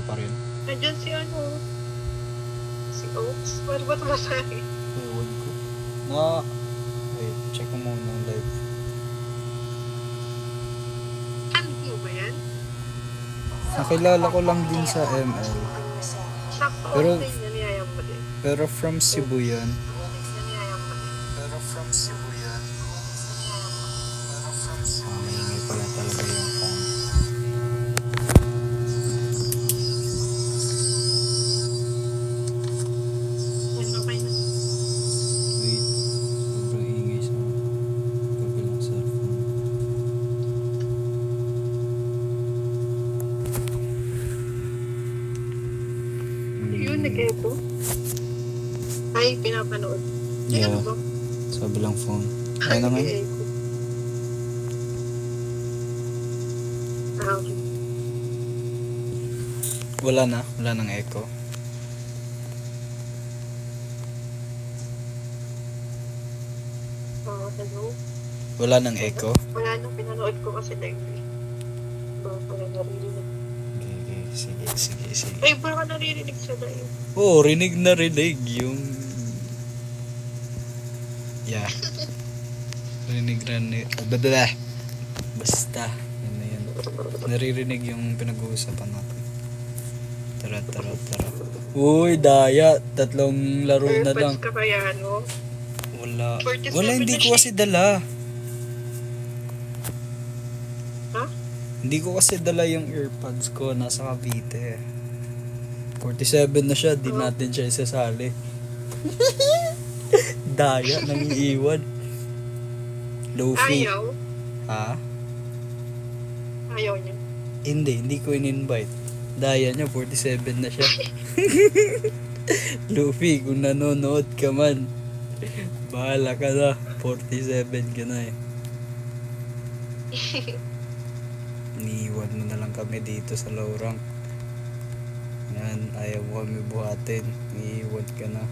pa rin? Nandiyan si ano, si Oaks. Paano ba tumasahin? Ewan ko. Wait, check ko muna ang live. Ano ba yan? Nakilala ko lang din sa ML. Sakto Pero- online yan, niyayang mo din. Pero from Cebu yan. Niyayang mo din. Maingay pala talaga yung fan. Yan, okay na. Wait, sobrang ingay sa kabilang cellphone. Yun, nag-echo. Ay, pinapanood. Ay, Yeah, ano ba? sa kabilang phone. Ay, Ano nga? nag-echo. Ah, okay. Wala nang echo. Hello? Wala nang echo. Wala nang pinanood ko kasi live. Wala naririnig. Okay, sige. Ay, baka naririnig sa live. Oo, rinig na rinig yung... Yeah. Rinig. Basta. Yun na yun. Naririnig yung pinag-uusapan natin. Tara. Uy, daya. 3 laro na lang. Airpods ka kaya, no? Wala. 47 Wala, hindi na ko siya. kasi dala. Ha? Hindi ko kasi dala yung earpods ko. Nasa Cavite. 47 na siya. Di natin siya isasali. Daya, nangiiwan. Lofi. Ayaw? Ha? Ayaw niya. Hindi ko in-invite. Daya niya, 47 na siya. Luffy, kung nanonood ka man, bahala ka na. 47 ka na eh. Iniiwan mo na lang kami dito sa low rank. Yan, ayaw mo kami buhatin. Iniiwan ka na.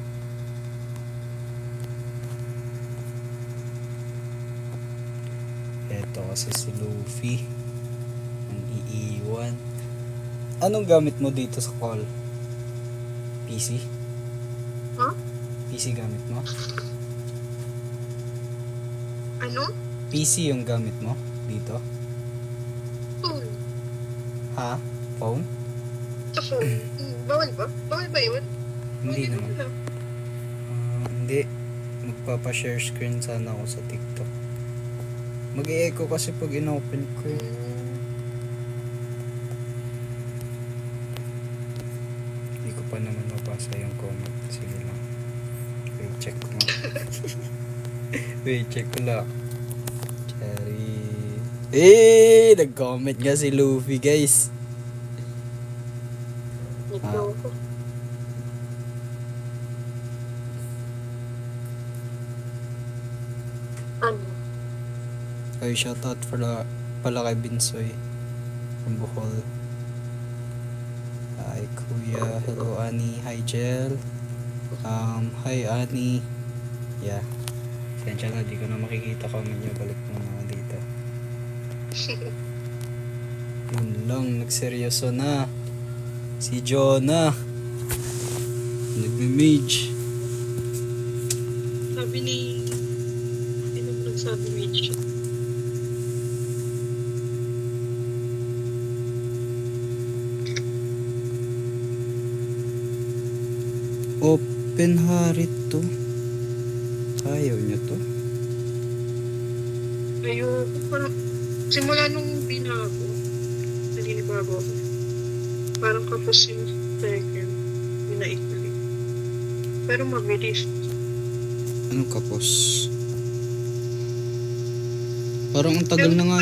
Eto kasi si Luffy. Ang iiwan. Anong gamit mo dito sa call? PC? Ha? PC gamit mo? Ano? PC yung gamit mo dito? Phone. Ha? Phone? Sa phone. Bawal ba? Bawal ba yun? Hindi Bawal naman. yun. Hindi. Magpapa-share screen sana ako sa TikTok. Mag-e-echo kasi pag in-open ko. Hindi ko pa naman mapasa yung comment. Sige lang. Wait, check ko nga. Wait, check ko lang. Cherry. Nag-comment nga si Luffy, guys. Ikaw ko. Ano? Ay, shoutout pala kay Binsoy from Bohol. Hi, Kuya. Hello, Annie. Hi, Jel. Hi, Annie. Yeah. Sensya na, di ko na makikita comment nyo. Balik muna ako dito. Yun lang, nagseryoso na. Si Jonah. Nagme-mage. Sabi ni... Sino ba nagsabi Mitch? Open Harit to. Ayaw niya to. Ayun. Parang... Simula nung binago. Naninibago ako. Parang kapos yung second. Binaikli. Pero mabilis. Anong kapos? Parang ang tagal na nga.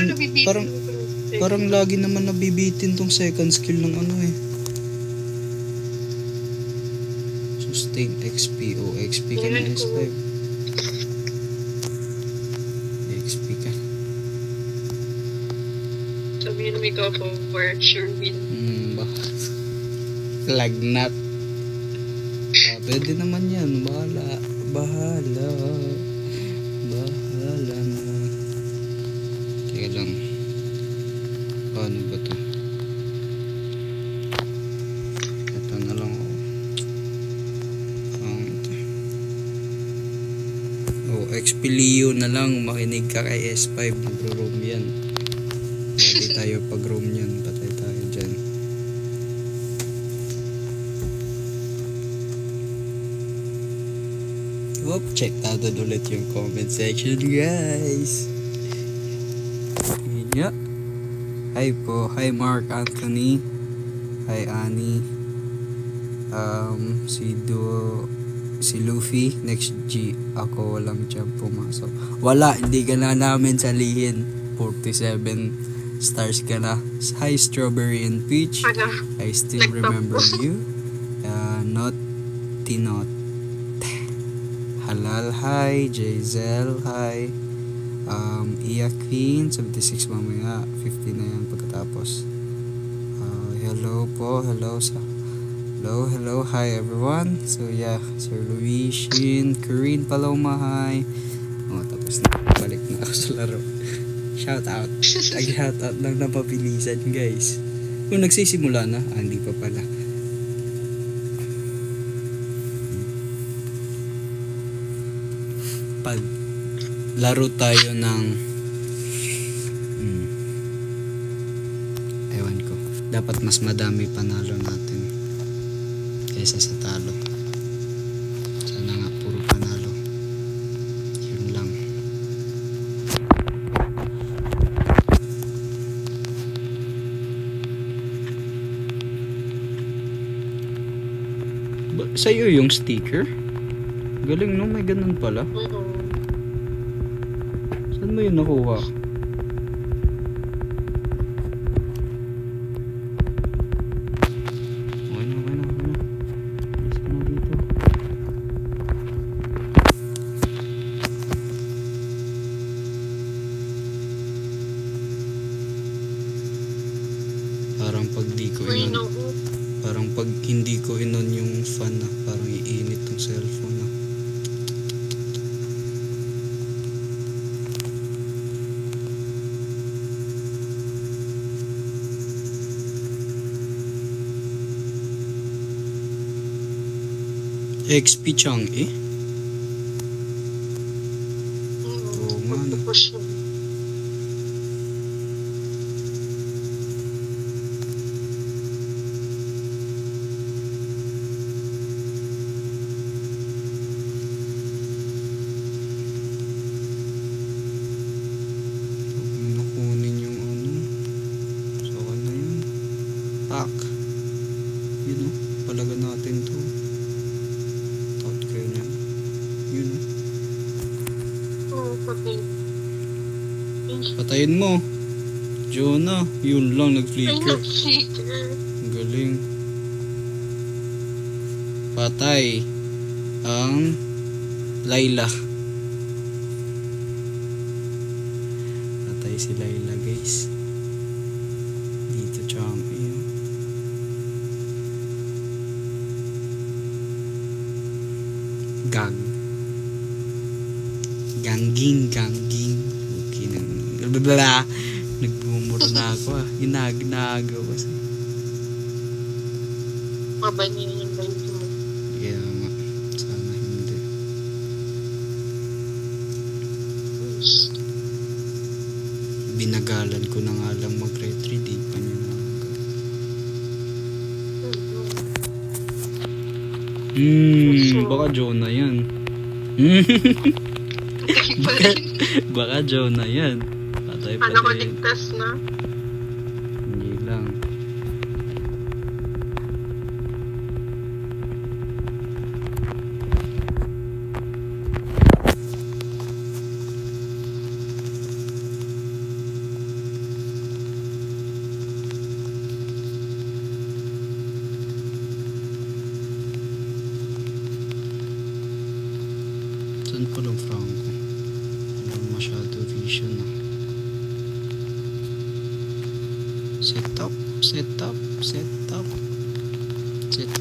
Parang lagi naman nabibitin tong second skill ng ano eh. Sustain XP o XP ka na S5. XP ka. Sabihin mo ikaw for sure win. Lagnat. Pwede naman yan. Bahala na. Teka lang. Paano ba to? Pilio na lang, makinig ka kay S5, nagro-roam yan. Hindi tayo pag-roam yan, patay tayo dyan. Oop, check natin ulit yung comment section, guys. Yeah. Hi po, hi Mark Anthony, hi Annie, si Luffy, next G, ako walang job pumasok. Wala, hindi ka na namin salihin. 47 stars ka na. Hi Strawberry and Peach, Ano? I still remember you. Not Tinot. Halal, hi. Jazel, hi. Iya Queen, 76 mamaya. 50 na yan pagkatapos. Hello po, hello. Hi everyone. So yeah, Sir Louis, Shin, Corinne Paloma, hi. Tapos na. Balik na ako sa laro. Shout out. Shout out lang na pabilisan, guys. Kung nagsisimula na, hindi pa pala. Pag laro tayo ng ewan ko, dapat mas madami panalo natin kaysa sa talo. Sana nga puro panalo, yun lang. Sa'yo yung sticker? Galing no, may ganun pala. Saan mo yun nakuha? Okay na. Alis ka na dito. Parang pag di ko inon, parang pag hindi ko inon yung fan na, parang iinit ng cellphone na. XP Chang eh? Oo nga na. Nakunin yung ano. Saka na yun. Pack. Yun o. Palaga natin to. Yun patayin mo Jonah, yun lang nag-flicker. Galing. Patay ang Layla. Patay si Layla, guys. Dito champion. Gangging. Okay na. Blablabla. Nagbumuro na ako ah. Ginagawa kasi. Mabanin yung live mo. Kaya nga. Sana hindi. Binagalan ko na nga lang mag-retry. Di pa niya baka Jonah yan. Baka Jonah yan. Patay pa ano ko din. ligtas na? Hindi lang. Saan palang Franco? Walang masyado vision ah. Set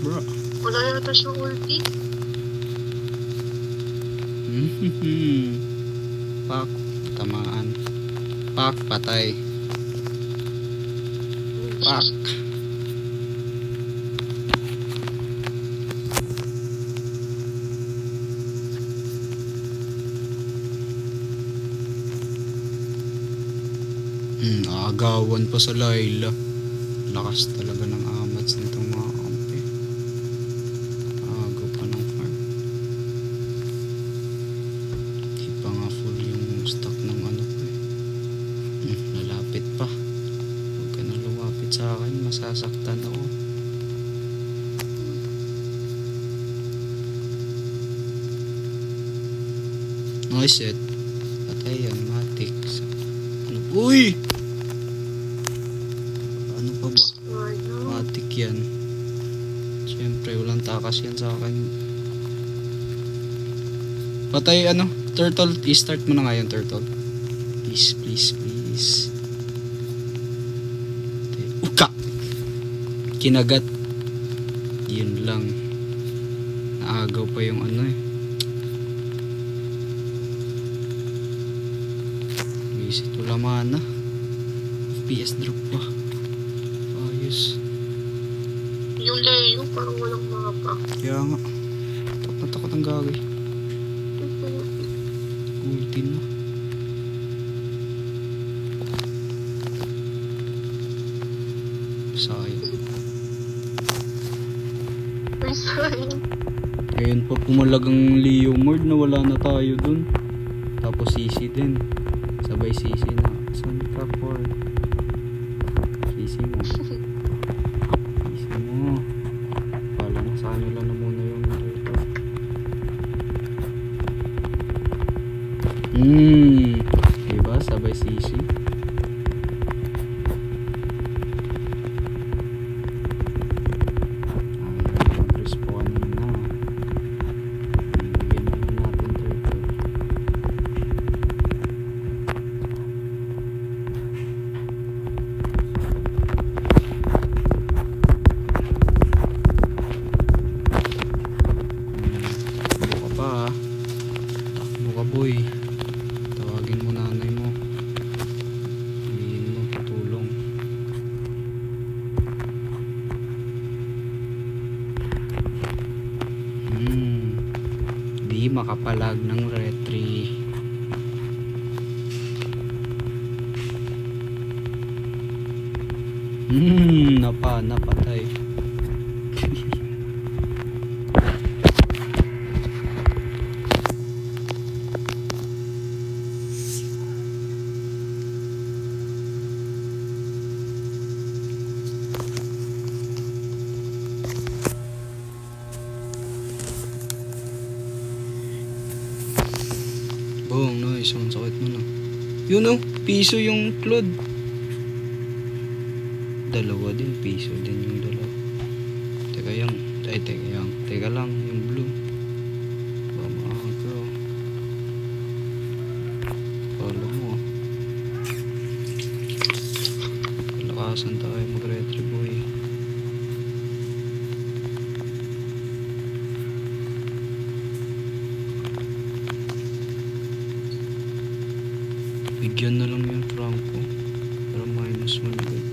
bro. Wala yata siya ulti. Pak, tamaan. Pak, patay. Pak. Agawan pa sa Layla. Lakas talaga ng amats nitong mga kampi. Aga pa ng farm. Di pa nga full yung stock ng ano ko eh. Lalapit pa. Huwag ka na lumapit sa akin, masasaktan ako. Nice set. Patay yan, matik. Ano? Uy! Ano pa ba? Matik yan. Siyempre, walang takas yan sa akin. Patay ano? Turtle, i-start mo na nga yung turtle. Please, please, please. Uka! Kinagat. Yun lang. Naagaw pa yung ano eh. Visit wala mana. FPS drop pa. Ayos. Yung Leo, parang walang mapa. Kaya nga. Takot na takot ang gagawin. Ulti na. Sayang. Ay, sayang. Ngayon pa pumalag ang Leo Mord na wala na tayo dun. Tapos CC din. Sabay CC na. Saan ka for? CC mo. CC mo. Pala na sa kanila na muna yung narito. Diba? Sabay CC. Boy, tawagin mo nanay mo. Sabihin mo patulong. Di makapalag ng retry. Napatay. Boom, nice. Ang sakit mo na. Yun o, piso yung Claude. Dalawa din, piso din yung dalawa. Teka lang, yung blue. Bamaga. Follow mo. Palakasan tayo mag-retry boy. Bigyan na lang yung Franco para minus 1 agad.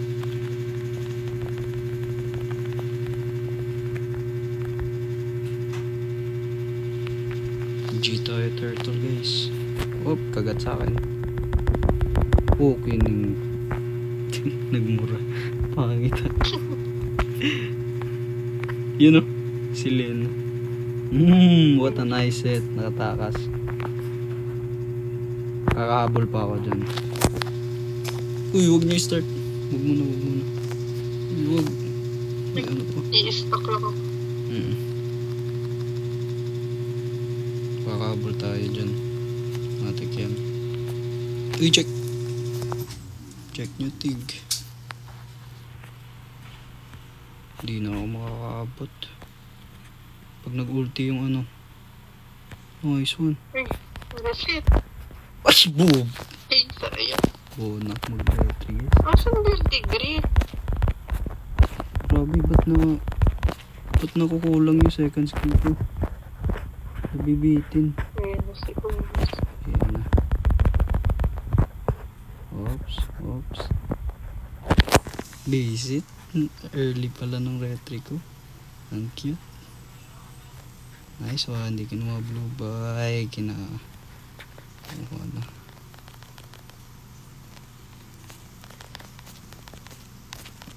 G tayo turtle guys. Oh, kagat sa akin. Okay nang nagmura. Pangit. Yun o, si Len. What a nice set. Nakatakas. Kakahabol pa ako dyan. Uy, huwag niyo i-start. Huwag muna. Huwag. May ano pa. I-stock lang ako. Kakahabol tayo dyan. Matik yan. Uy, check. Check nyo tig. Hindi na ako makakaabot. Pag nag-ulti yung ano. Nice one. Uy, reset. As boob! Ay, sayang. Bonak mag-retry guys. Asan vertigrade? Grabe, ba't nakukulang yung second skill ko? Nabibitin. Ayan na si Omus. Ayan na. Oops. Visit. Early pala ng retry ko. Ang cute. Nice one. Hindi kinuha blue by.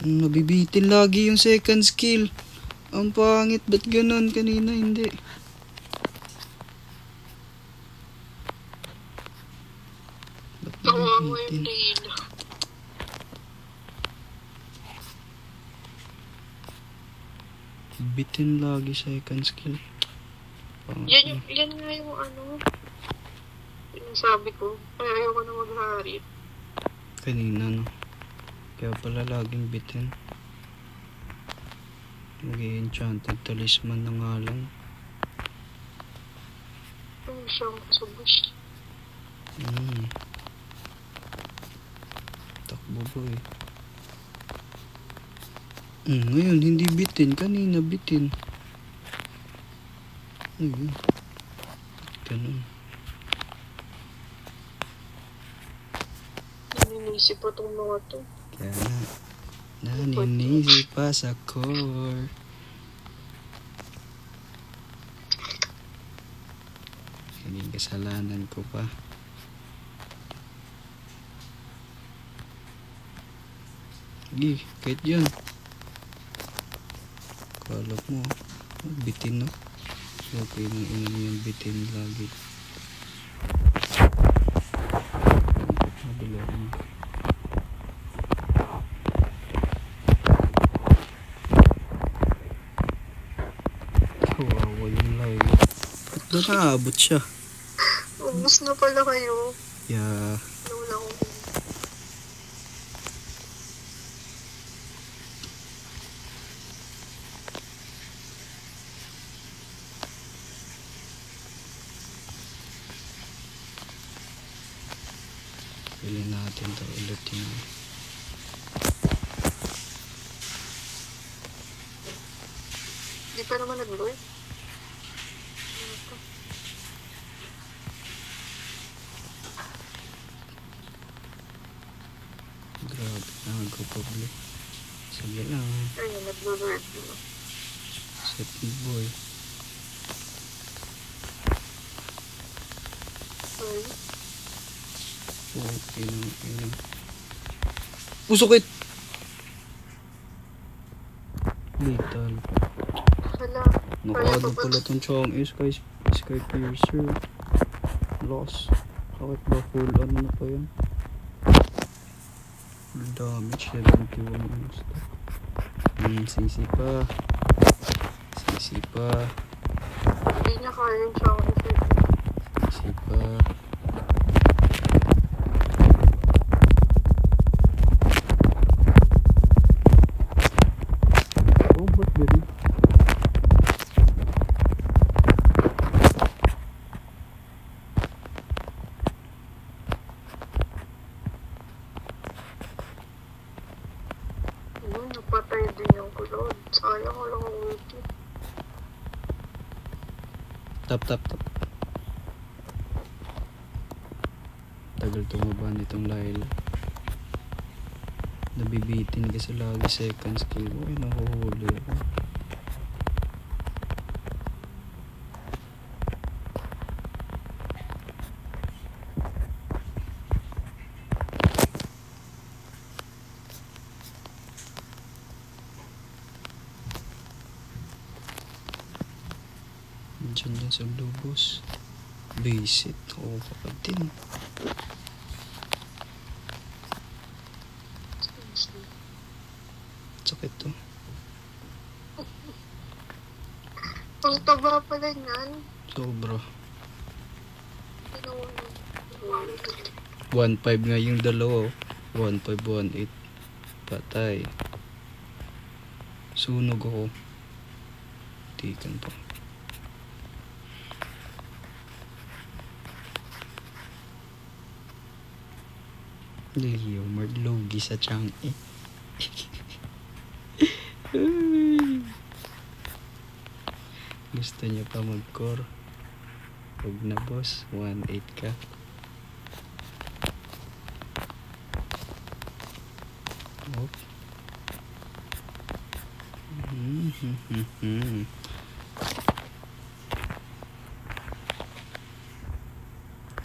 Nabibitin lagi yung second skill. Ang pangit, ba't ganun? Kanina hindi. Ba't Kawawa yung nabibitin? Layla. Bitin lagi second skill. Pangit. Yan nga yung ano. Sinasabi ko. Kaya ayoko na mag-harit. Kanina no. Kaya pala laging bitin. Mag-enchanted talisman na nga lang. Ano siyang kasubos. Takbo boy. Ngayon hindi bitin. Kanina bitin. Ayun. Ganun. Naninisip pa tong mga to. Kaya naninisi pa sa core. Hindi kasalanan ko pa. Gi, kahit yun. Kalap mo. Bitin no? Okay nang ina yung bitin lagi. Mabila mo. Kawawa yung live. Ba't ba naabot siya? Ubus na pala kayo. Yeah. Nawala ko. Pili natin to ulit yun. Di pa naman nag-lure. Grabe na mag-public. Sige lang. Ayun, nag-lure. Set me boy. Ay, Okay lang. Usokit! Lethal. hala. Nakado pala tong Chong Sky Piercer. Loss. Bakit ba full ano na pa yun? Full damage, 71 ano stock. Sisi pa. Hindi niya kaya yung siyang effect. Sisi pa. Oh, ba't ganun? Ayun, napatay din yung kulod. Sayang wala kong ulti. Tap. Tagal tumaba nitong Layla. Nabibitin kasi lagi second skill. Ay, nahuhuli ako. Diyan yan sa lubos. Basic. Oo, kapatin. Sakit to. Ang taba pala niyan. Sobra. Ginawa mo. 1.5 nga yung dalawa. 1.5, 1.8. Patay. Sunog ako. Tikan pa. Leo Mardlogi sa Chang eh. Gusto niya pa mag-core. Huwag na boss, 1.8 ka. Oh.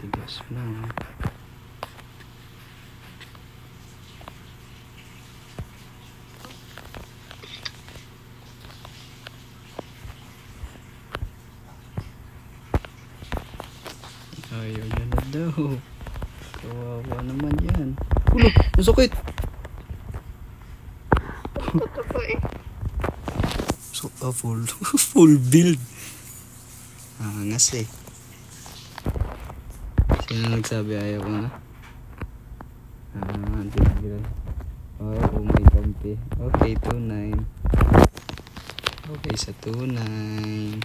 Tigas mo. Ayaw niya na daw. Kawawa naman yan. Ulo, masakit. Tataba eh. So, full, full build. Angas eh. Sino nagsabi ayaw ko na? Tigil. Oh, may kampi. Okay, 2-9. Okay, sa 2-9.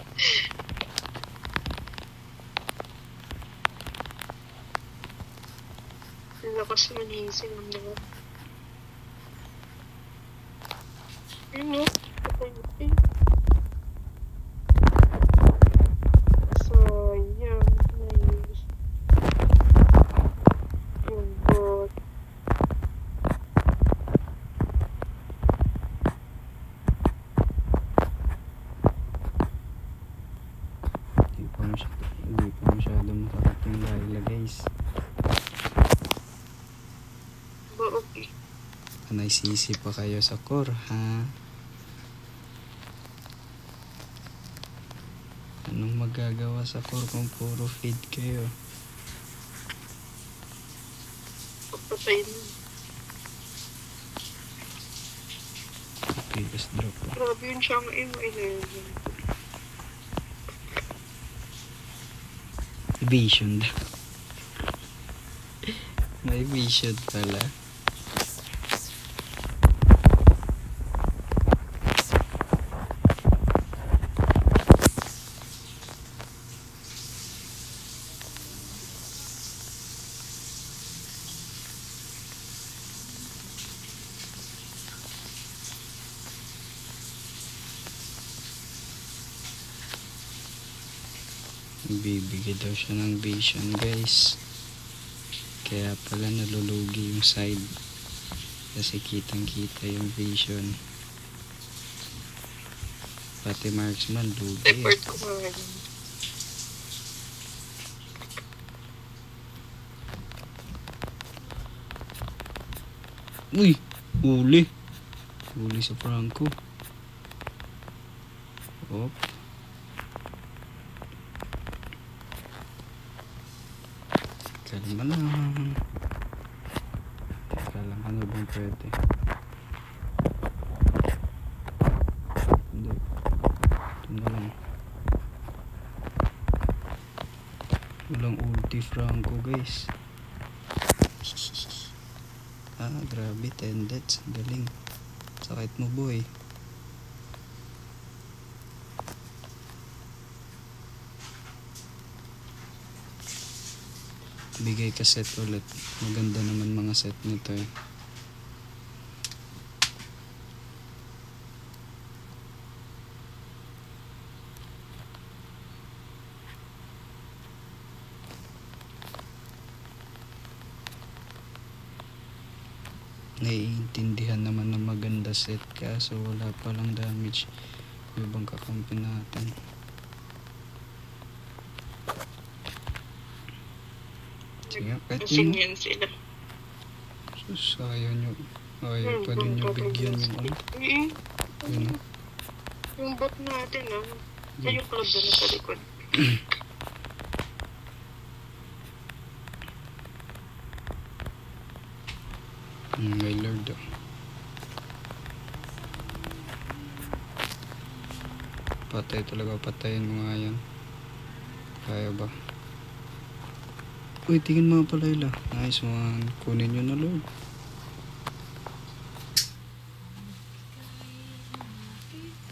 Lakas manising ang lahat. Ano? Patay eh. Sayang. Nice. Yung bot. Hindi pa masyado makarating dahil guys. Okay. Anay sisi pa kayo sa core, ha? Anong magagawa sa core kung puro feed kayo? Papatay na. Okay, just drop pa. Grabe yun siya ang M11. Vision daw. May vision pala. Bibigay daw siya ng vision guys, kaya pala nalulugi yung side kasi kitang kita yung vision, pati marksman lugi. Report ko nga. Uy, huli sa Franco. Op, kalma lang. Teka lang, ano bang pwede? Hindi. Ito na lang. Walang ulti Franco guys. Grabe, 10 deaths. Galing. Sakit mo boy. Bigay ka set ulit. Maganda naman mga set nito eh. Naiintindihan naman na maganda set, kaso wala palang damage yung ibang kakampi natin. Sige, kahit Kasing yun. yan sila. Sus, ayaw pa din nyo bigyan yung ano. Yun, Yung bot natin ay yung club na sa likod. my lord. Patay talaga, patayin mo nga yan. Kaya ba? Uy, tingin mo pala ila. Nice one. Kunin nyo na lord.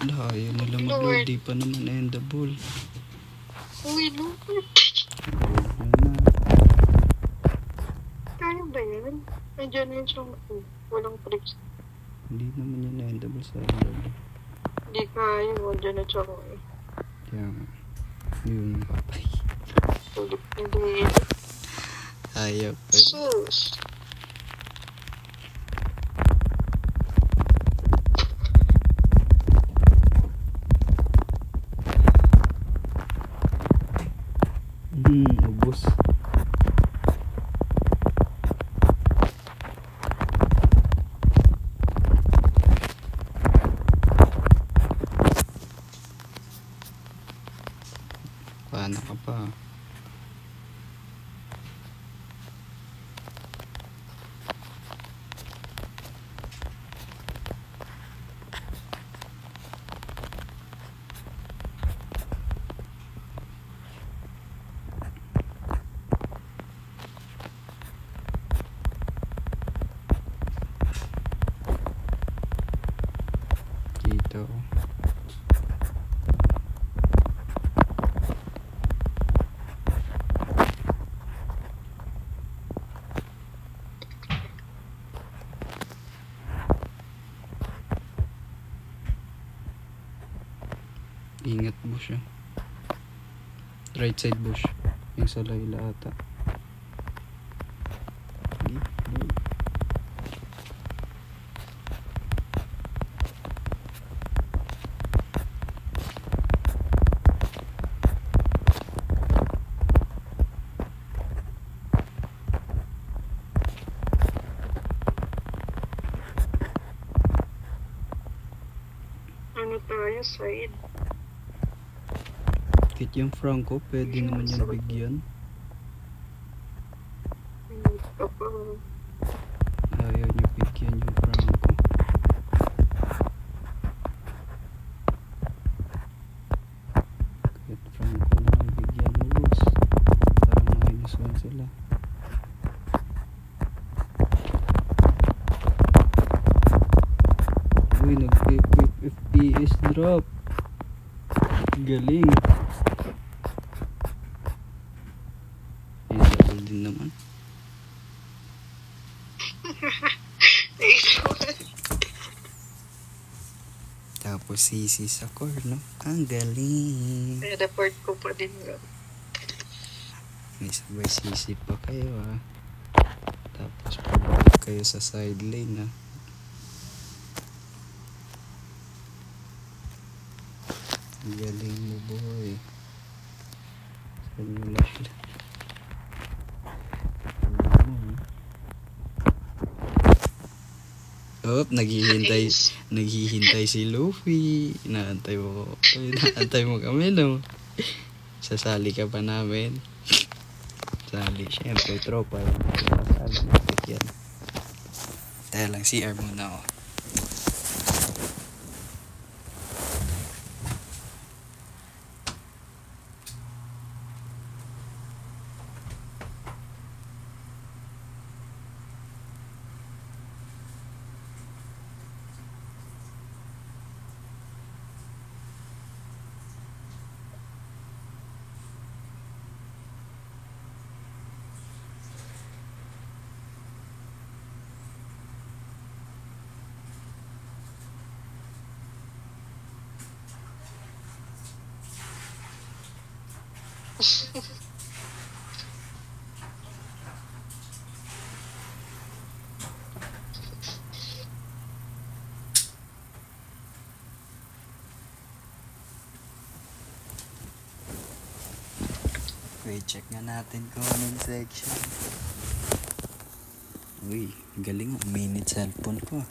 Wala, ayaw nila mag-lord. Di pa naman endable. Uy, lord. Kaya ba yan? Nandiyan yun siyang walang tricks. Hindi naman yun endable sa lord. Hindi kaya, nandiyan na siya ko eh. Kaya nga. Yun, patay. Ulit, hindi. Ayaw pa. Sus! Ubus. Paano ka pa? Ingat bush ah. Right side bush. Yung sa Layla ata. Sige, load. Ano tayo, side? Kit yung Franco, pwede naman yung bigyan. Hindi ka pa. Ayaw niyo bigyan yung Franco. Kahit Franco na lang bigyan mo, boss. Parang minus 1 sila. Uy, nag-FPS drop. Galing. Yung double din naman. Tapos sisi sa core, no? Ang galing. May report ko pa din yun. May sabay sisi pa kayo, ah. Tapos pabalik kayo sa side lane, ah. Ang galing mo, boy. Saan mo lang? Oh, naghihintay si Luffy. Inaantay mo kami, no? Sasali ka pa namin. Sali, syempre, tropa. Sasali natin yan. Dahil lang, CR muna ako. Wait, check nga natin comment section. Uy, galing mo. Minute cellphone ko.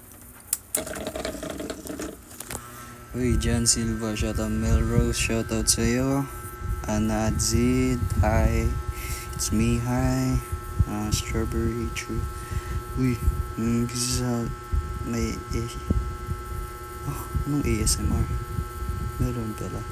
Uy, John Silva, shoutout. Melrose, shoutout sa'yo. Ana Adzid, hi. It's me, hi. Strawberry, true. Uy, may anong ASMR? Meron pala.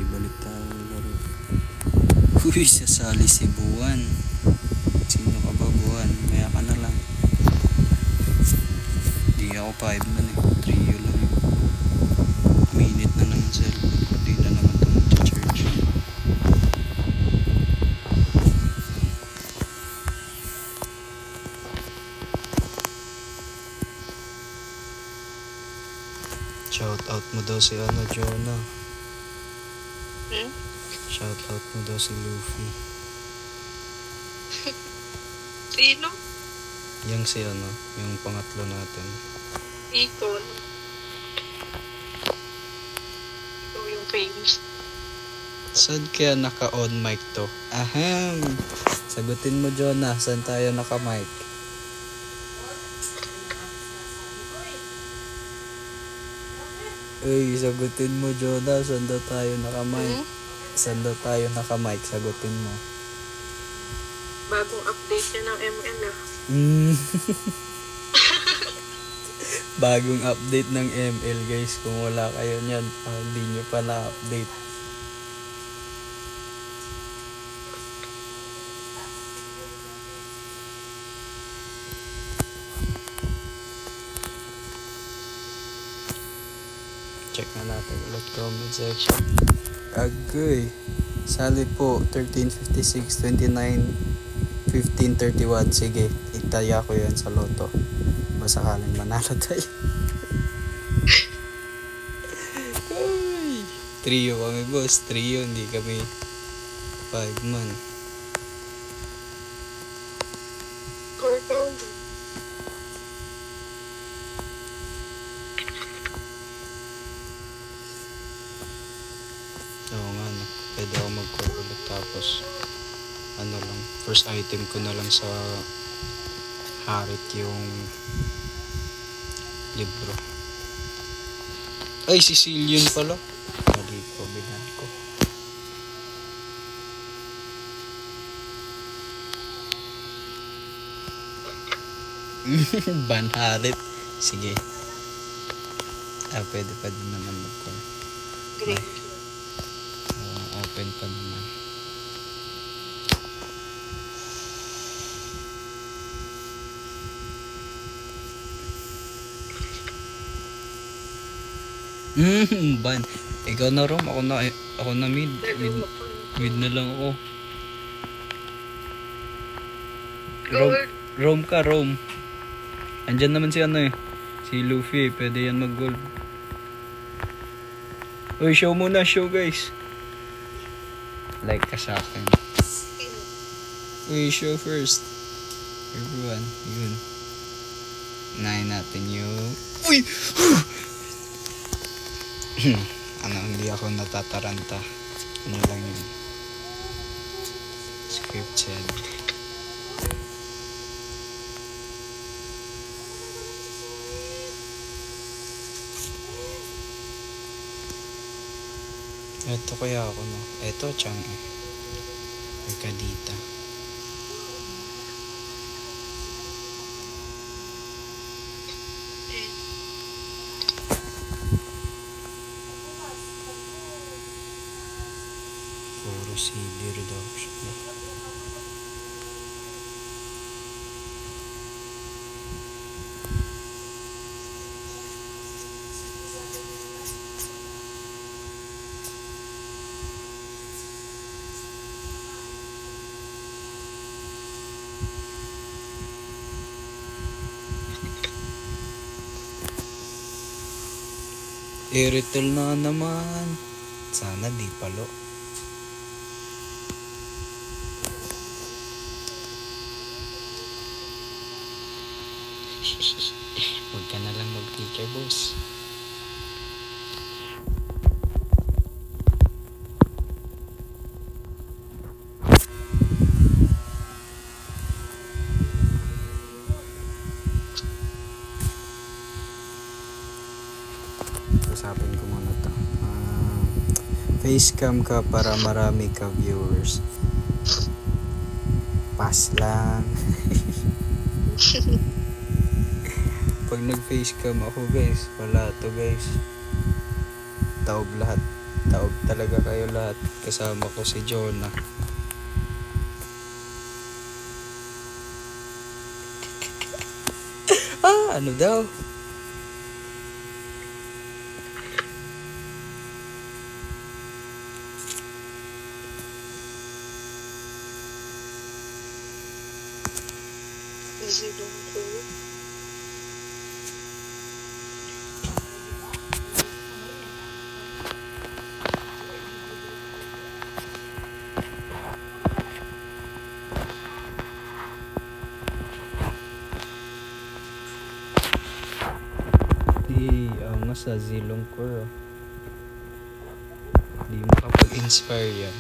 Balik tayo laro. Uy, sasali si Buwan. Sino ka ba, Buwan? Maya ka na lang. Di ako 5 man eh. Trio lang eh. Minute na naman cellphone ko. Di na naman ito mag-charge. Shout out mo daw si Jonah. Shoutout mo daw si Luffy. Sino? Yung si yung pangatlo natin. Ikaw yung famous. Saan kaya naka-on mic to? Ahem! Sagutin mo, Jonah. Saan tayo naka-mic? Uy, sagutin mo, Jonah. Saan daw tayo naka-mic? Saan daw tayo naka-mic? Sagutin mo. Bagong update niya ng ML ah. Bagong update ng ML, guys. Kung wala kayo niyan, hindi nyo pa na-update. Check na natin ulit comment section. Agoy. Sali po, 13:56, 29, 15:31. Sige, itaya ko yan sa loto. Masakaling manalo tayo. Ay, trio kami boss, trio, hindi kami 5 man. Cartoon. Oo nga no, pwede ako mag-call ulit tapos ano lang, first item ko na lang sa Harit yung libro. Ay, Sicilian pala. Mali ko, binan ko. Ban Harit. Sige. Pwede pa din naman mag-call. Green. Open pa naman. Ban. Ikaw na Rom, ako na mid. Mid na lang ako. Rom ka, Rom. Andyan naman si ano eh. Si Luffy, pwede yan mag-gold. Uy, show muna, show guys. Like ka sa akin. Uy, show first. Everyone, yun. Unahin natin yung... Uy! Ano, hindi ako natataranta. Ano lang yun. Scripted. Ito kaya ako no. Ito, Chang eh. Mercadita. Puro CD reduction. Irrital na naman. Sana di palo. Huwag ka na lang mag-teacher, boss. Usapin ko muna to. Facecam ka para marami ka viewers. Pass lang. Pag nag-facecam ako guys, wala to guys. Taob lahat. Taob talaga kayo lahat. Kasama ko si Jonah. Ano daw? Easy lang po. Nga sa Zilong Core. Di makapag-inspire yan.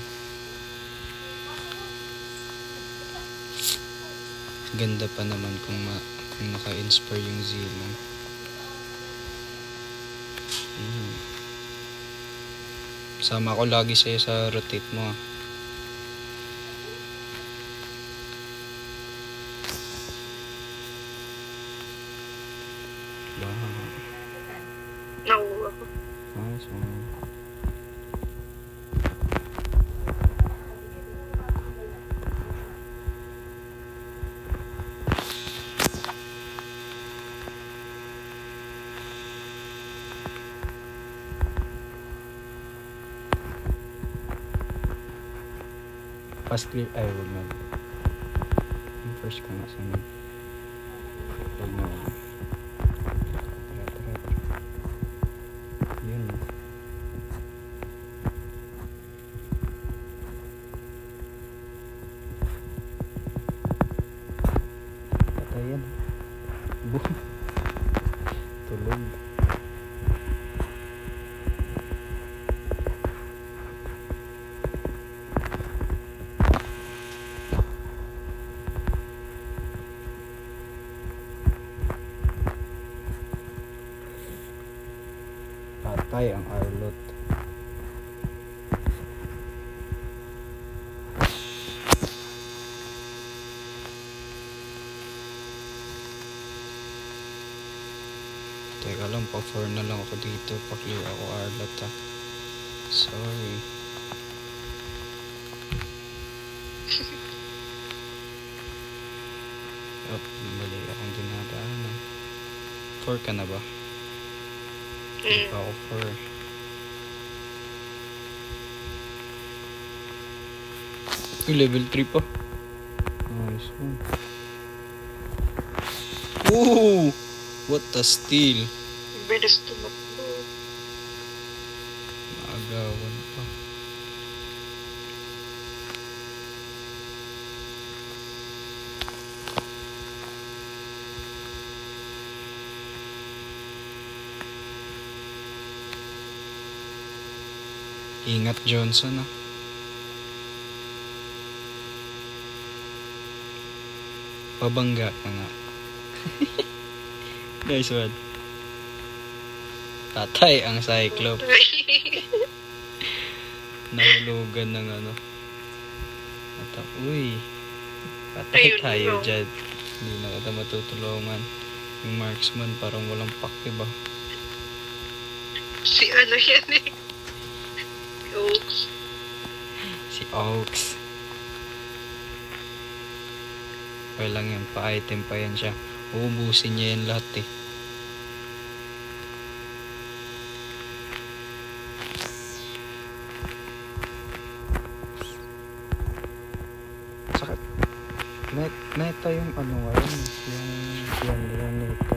Ganda pa naman kung naka-inspire yung Zilong. Sama ko lagi sa'yo sa rotate mo. Nakuha ko. Nice one. Fast clear. Ay, wag na. First ka nga sa mid. Wag na. Tara. Yun. Patayan. Boom. Tulog. Patay ang Arlot. Teka lang, pa-4 na lang ako dito. Pa-clear ako Arlot ha. Sorry. Oh, mali akong dinadaanan. 4 ka na ba? Hindi pa ako 4. Level 3 pa. Nice one. Ooh! What a steal. Bilis tumakbo. Naagawan pa. Ingat Johnson ah. Pabangga ka nga. Nice one. Patay ang Cyclops. Nahulugan ng ano. Uy. Patay Ayun, tayo no. dyan. Hindi na kita matutulungan. Yung marksman parang walang pake ba? Si ano yan eh. Oaks. Si Oaks. Okay lang yan. Pa-item pa yan siya. Uubusin niya yan lahat eh. Sakit. Neta yung ano ngayon. Yung neta.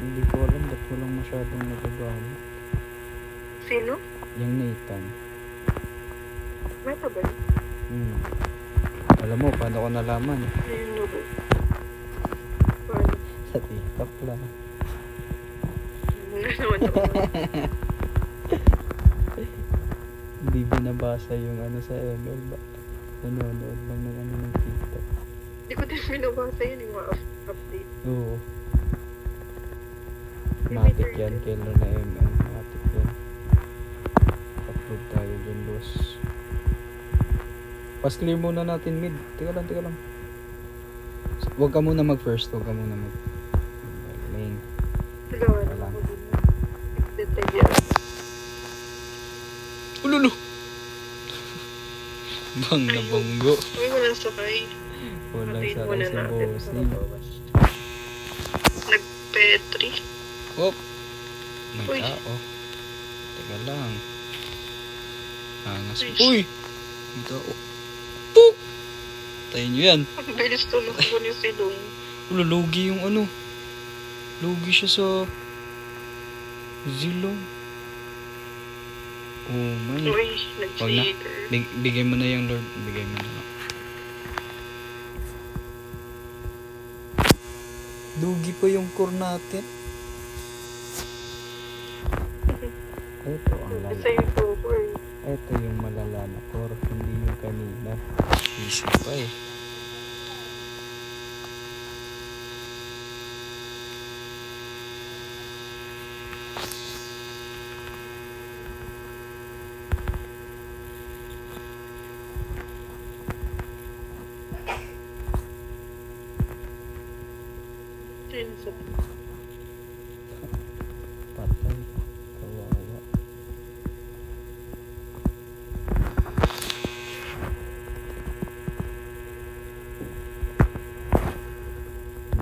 Hindi ko alam ba't walang masyadong nagagamit. Sino? Yung Nathan. May tabal. Alam mo, paano ko nalaman? Ayun logo. Paano? Sa TikTok lang. Nanonood ako. Hindi binabasa yung ano sa ML ba? Nanonood lang ng ano ng TikTok. Hindi ko din binabasa yun yung mga update. Oo. May Matik yan, turtle. kailan na ML. Matik yan. Upload tayo dyan, boss. Pas clear muna natin mid. Teka lang. Huwag ka muna mag-first. Lane. Nagawa na Wala. ako din. Extended yan. Ululu! Bang na banggo. Uy, walang sakay. Walang Patayin sakay muna si natin bossing. para bawas. Nag-petri. Hop! May Uy. tao. Teka lang. Angas. Uy. Uy! May tao. Puk! Tayo nyo yan. Ang bilis tumakbo ni Silong. Lugi yung ano. Lugi siya sa Zilong. Oh my. Uy, Wag na. nag-shaker. Bigay mo na yung Lord. Bigay mo na. Lugi pa yung core natin. Ito ang Isa lala. yung cover. Ito yung malala na core. Hindi yung kanina. Easy pa eh. Tinsip. Patay. Kawawa.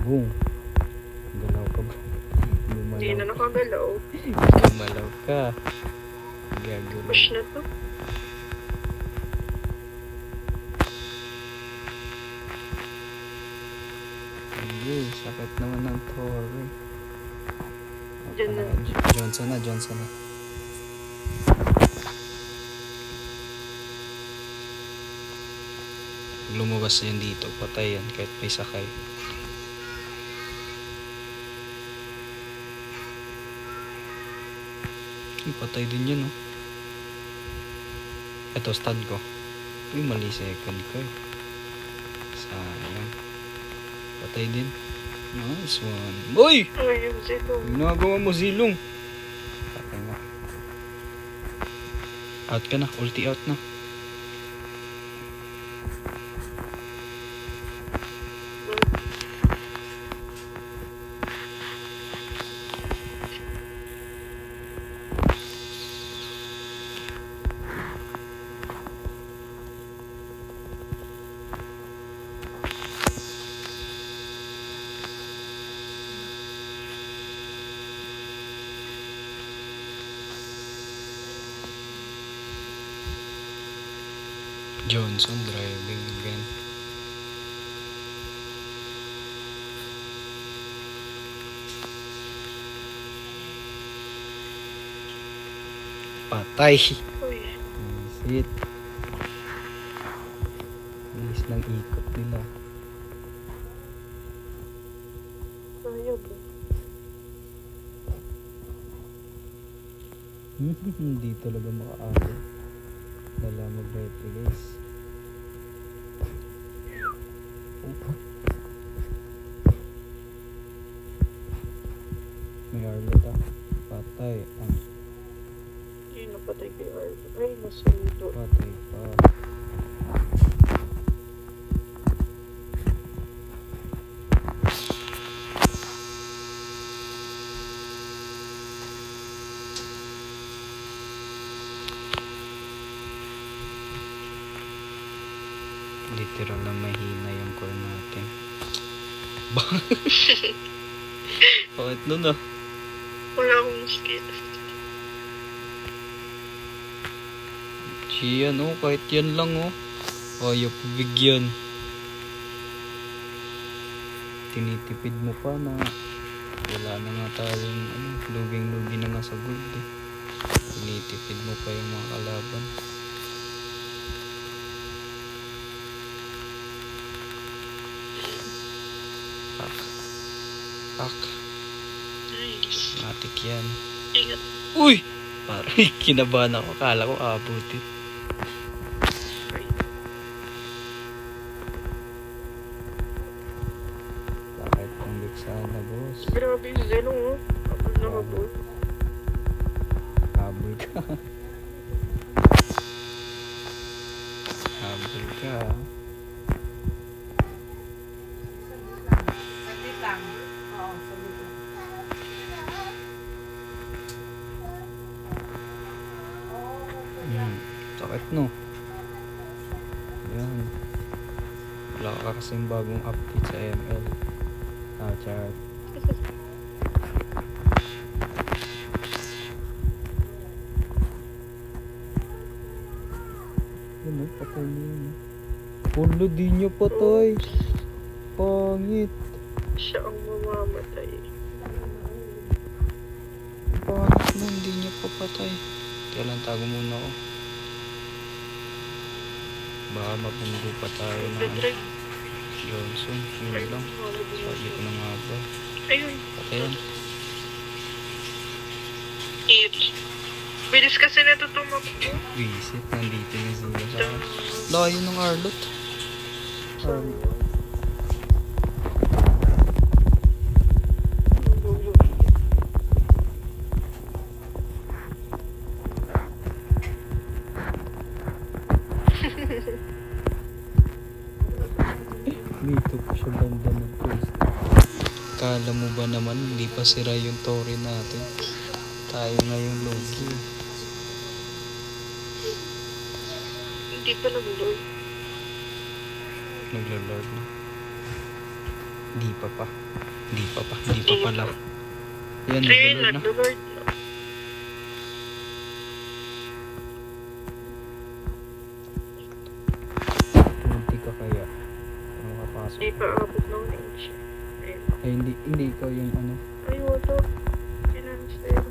Boom. Galaw ka ba? Hindi na nakagalaw. Gumalaw ka. Gagalaw. Push na to. Sakit naman ng Torre. Diyan na. Johnson na. Lumabas na yan dito. Patay yan kahit may sakay. Patay din yun, oh. Ito, stud ko. Uy, mali second ko eh. Sayang. Patay din. Nice one. Uy! Ay, yung zilong. Ginagawa mo, Zilong. Patay nga. Out ka na. Ulti out na. Johnson driving again. Patay. Uy. Visit. Bilis ng ikot nila. Ayun. Hindi talaga makaabot. Dala mag-right guys. May Arlet ah. Patay. Hindi napatay kay Arlo. Ay, nasundo. Patay pa. Literal na mahina yung core natin. Bakit nun ah? Wala akong skill. Yan oh, kahit yan lang oh. Ayaw pabigyan. Tinitipid mo pa na wala na nga tayong luging-lugi na nga sa gold eh. Tinitipid mo pa yung mga kalaban. Pak. Nice. Matik yan. Ingat. Uy! Parang kinabahan ako. Akala ko abutin. Bakit kung sana boss? Grabe yung zilong, oh. Kapag nakabol. Habol ka. Habol ka. Sakit no. Yan. Wala ka kasing bagong update sa ML. Chat. Ano, patay niya yun. Pulo di niya patay. Pangit. Siya ang mamamatay. Pangit na, hindi niya papatay. Kaya lang tago muna ako. Baka mapunggo pa tayo ng Johnson. Yun lang. Sabi ko na nga ba. Ayun. Patayan. Bilis kasi natutumakbo. Visit. Nandito yung sila sa akin. Layo ng Arlot. Dito pa siya banda ng post. Kala mo ba naman hindi pa sira yung Torre natin? Tayo na yung logi. Hindi pa nag-lord. Naglo-lord na. Hindi pa pala. Yan, Ayun, naglo-lord na. nag-lord na. Munti ka kaya. Ano kapasok? Hindi pa abot ng range. Ayun. hindi ikaw yung ano. Ay, wala. Cancel.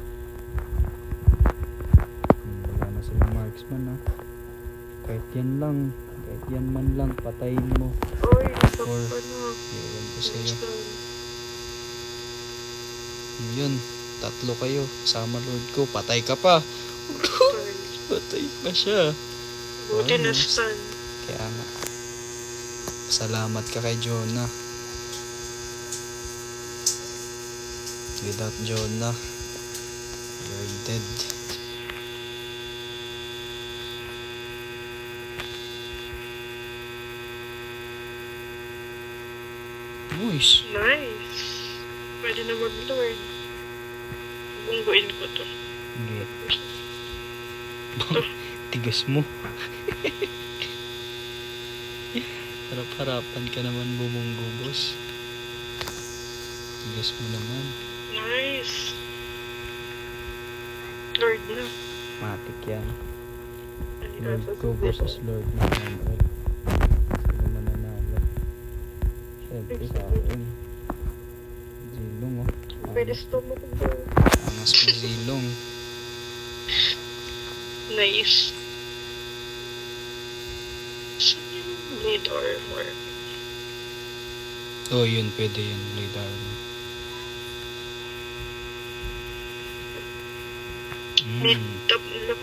Wala na silang marksman ha. Kahit yan man lang, patayin mo. Oy, Or, nakapa na. iwan ko sa'yo. Cancel. Yun, 3 kayo. Sama Lord ko, patay ka pa. Patay pa siya. Buti Ano? na stun. Kaya nga. Salamat ka kay Jonah. Without Jonah, you're dead. Nice. Nice. Pwede na mag-lord. Bungguin ko to. Hindi. Tigas mo. Harap-harapan ka naman bumunggo, boss. Tigas mo naman. Nice. Lord na. Matik yan. Ay, Lord nasa ko subo. versus Lord na Manuel. Sino mananalo? Siyempre sa akin. Zilong oh. Pwede stop mo ko bro. Angas mo Zilong. Nice. Need armor. Oh yun, pwede yun. Blade armor. Need tap lang.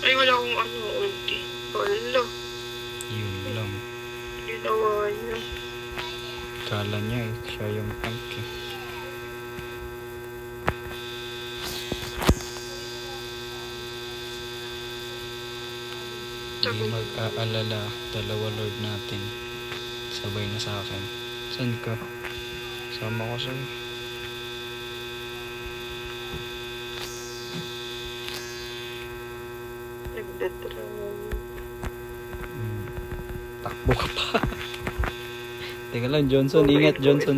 Ay, wala akong ano, ulti. Wala. Yun lang. Ginawa niya. Kala niya eh, siya yung tank eh. Hindi mag-aalala, 2 Lord natin. Sabay na sa akin. Saan ka? Sama ko sa'yo. Nagdadram. Takbo ka pa. Teka lang, Johnson. Ingat, Johnson.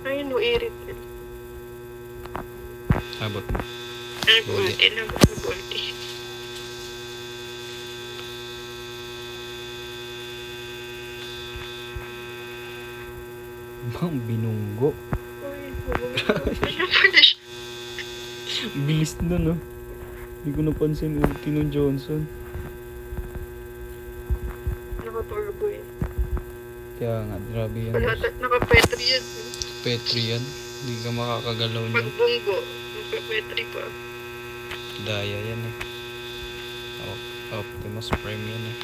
Ayun, irit. Abot mo. Nag-ulti na. Nag-ulti. Bang binunggo. Ay, ano pala siya? Bilis na no. Hindi ko napansin ulti ng Johnson. Naka-turbo eh. Kaya nga, grabe yan. Wala, naka-petri yan. Petri yan. Hindi ka makakagalaw niya. Pagbunggo, naka-petri pa. Daya yan eh. Optimus Prime yan eh.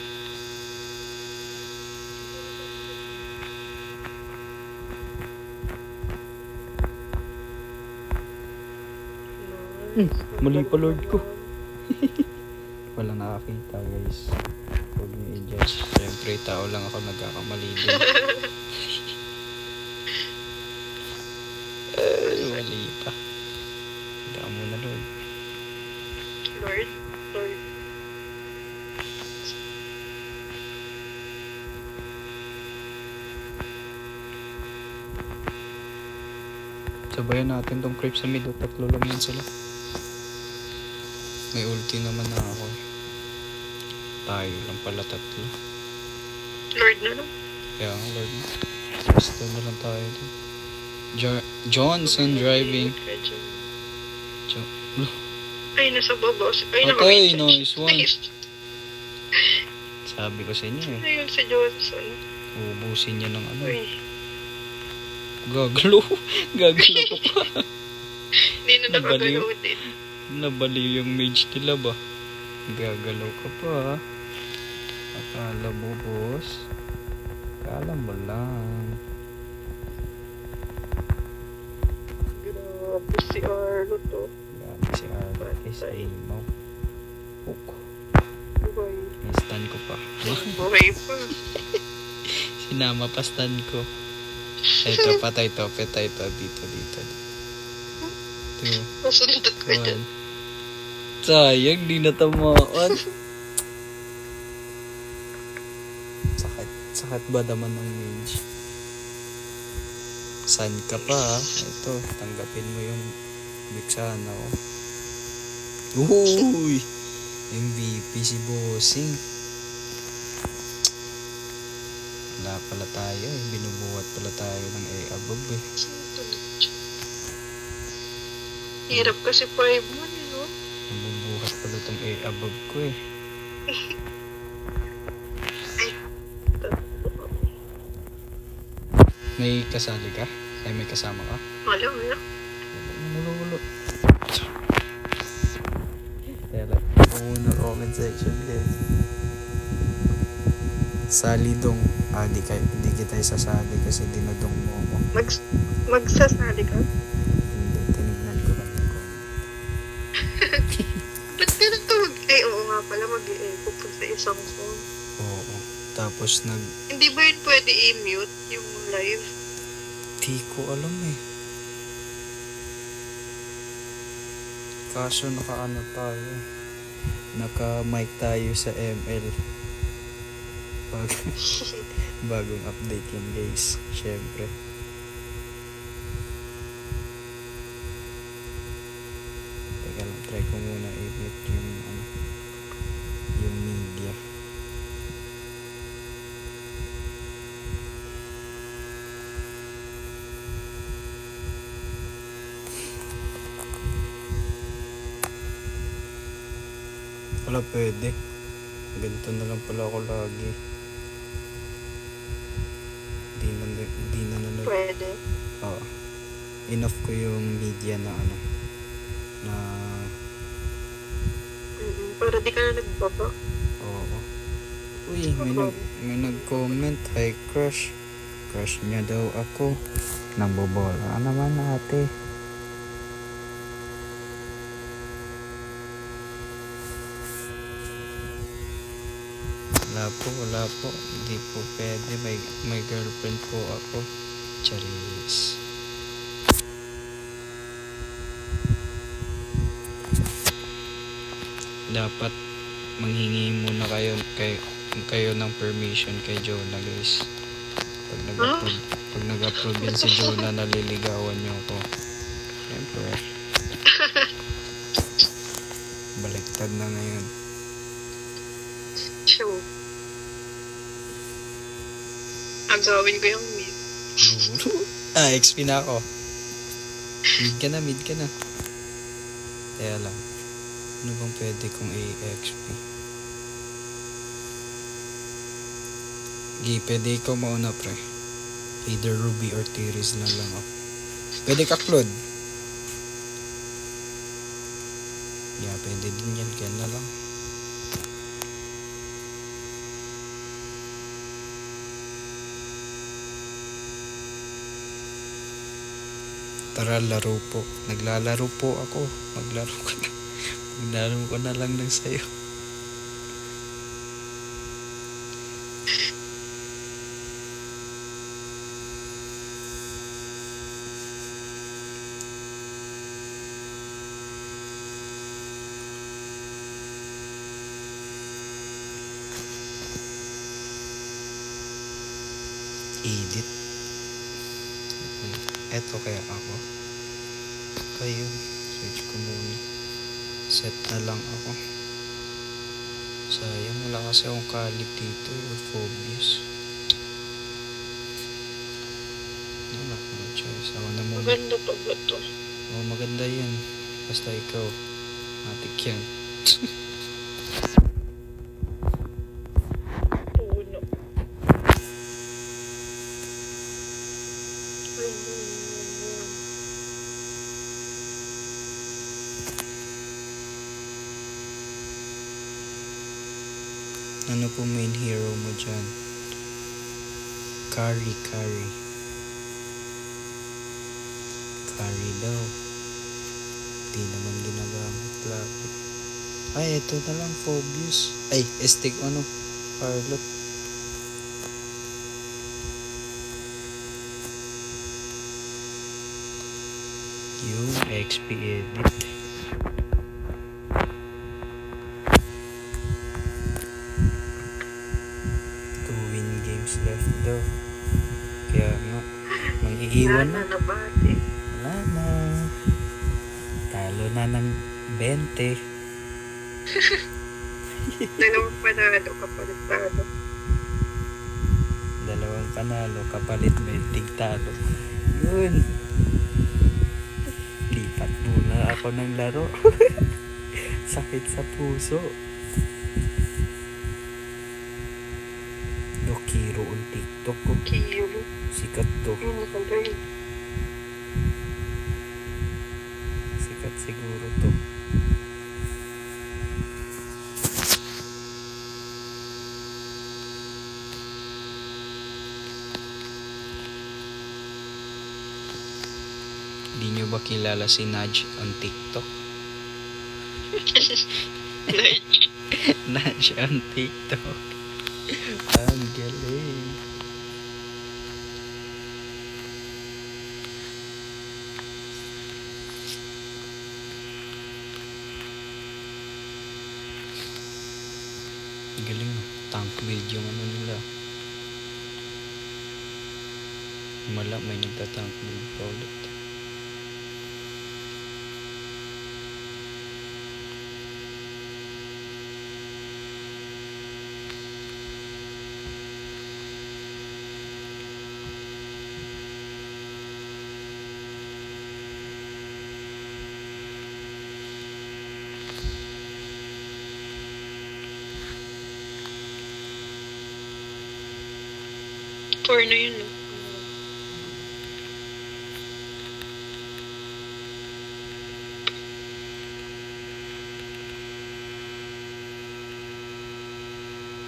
Mali pa Lord ko. Walang nakakita guys. Huwag niyo i-judge. Siyempre tao lang ako, nagkakamali din. Mali pa. Hindi ka muna Lord. Lord. Sabayan natin tong creep sa mid. 3 lang yan sila. May ulti naman na ako. Tayo lang pala 3. Lord na lang. Kaya nga Lord na. Basta na lang tayo din. Johnson driving. Ay, nasa baba. Ay, Okay, naka-recharge. nice one. Nice. Sabi ko sa inyo eh. Ayun si Johnson. Ubusin niya ng ano. Uy, Gagalo. Gagalo ko pa. hindi na nakagalaw din. Nabaliw yung mage nila ba? Gagalaw ka pa ha. Akala mo boss. Akala mo lang. Grabe si Arlo to. Grabe si Arlo. Is mo. Hook. Buhay. Stun ko pa. Buhay pa. Sinama pa stun ko. Ito, patay to. Dito. 2, Nasundot ko dyan. 1. Sayang, di natamaan. Sakit ba naman ng mage? San ka pa ha? Ito, tanggapin mo yung Vixana oh. Uy! MVP si Bossing. Wala pala tayo eh. Binubuhat pala tayo ng A above eh. Sino tuloy dyan? Hirap kasi 5-1, no? Nabubuhat pala tong A above ko eh. Ay, May kasali ka? Ay, may kasama ka? wala, wala. Ulo. Tela, muna comment section guys. Salidong. Di kita isasali kasi dinadong mo ako. Magsasali ka? Hindi, tinignan ko lang yung comment. Ba't ka nagtawag? Ay, oo nga pala, mag-i-echo pag sa isang phone. Oo. Tapos Hindi ba yun pwede i-mute yung live? di ko alam eh. Kaso naka-ano tayo. Naka-mic tayo sa ML. Bagong update yan guys. Syempre. Teka lang, try ko muna i-mute yung media. Wala pwede. Ganito na lang pala ako lagi. Di na Pwede. Oo. Enough ko yung media na na Para di ka na nagbaba. oo. Uy, may nag-comment. Hi crush. Crush niya daw ako. Nabobola naman ate. Wala po. Hindi po pwede. May girlfriend po ako. Charis. Dapat manghingi muna kayo ng permission kay Jonah guys. Pag nag-approve yan si Jonah, naliligawan niyo ako. Siyempre. Baliktad na ngayon. Show. Agawin ko yung mid. XP na ako. Mid ka na. Kaya lang. Ano bang pwede kong i-XP? Pwede ikaw mauna pre. Either Ruby or Tiris na lang ako. Pwede ka Claude. Yeah, pwede din yan. Kaya na lang. Tara, laro po. Naglalaro po ako. Maglaro ko na lang ng sayo. Edit. Eto kaya ako. Ayun. Switch ko muna. Set na lang ako. Sayang, wala kasi akong kalit dito. Or phobias. Wala akong choice. Ako na muna. Maganda pa ba ito? Oo, maganda yan. Basta ikaw. Matik yan. Puno. Ay, Ano po main hero mo dyan? Carry. Carry daw. Di naman ginagamit lagi. Ay, ito na lang, Phobius. Ay, Estig, Harlot. Yung XP edit. Left daw. Kaya nga, mag-iiwan na. Nananabati. Wala na. Talo na ng 20. Dalawang panalo kapalit talo. Dalawang panalo, kapalit may tigtalo. Yun. Lipat muna ako ng laro. Sakit sa puso. Dokiro on TikTok ko. Kiro. Sikat to. Yun na pala yun. Sikat siguro to. Di nyo ba kilala si Nudge on TikTok? Nice. Nudge on TikTok. Ang galing. Galing. Tank build yung ano nila. Mala may nagtatank build pa ulit. Four na yun, no?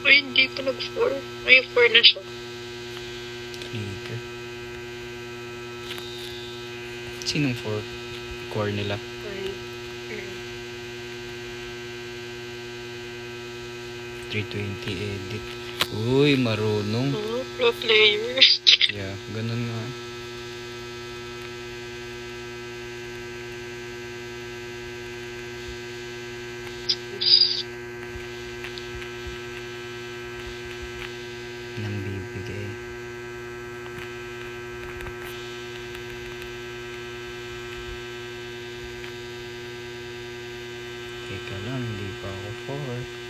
Ay, hindi pa nag-4. Ay, 4 na siya. Clicker. Sinong 4 core nila? Ay. 320 edit. Uy, marunong. Oh, pro player. Yeah, ganun nga. Nang bibigay. Teka lang, hindi pa ako 4.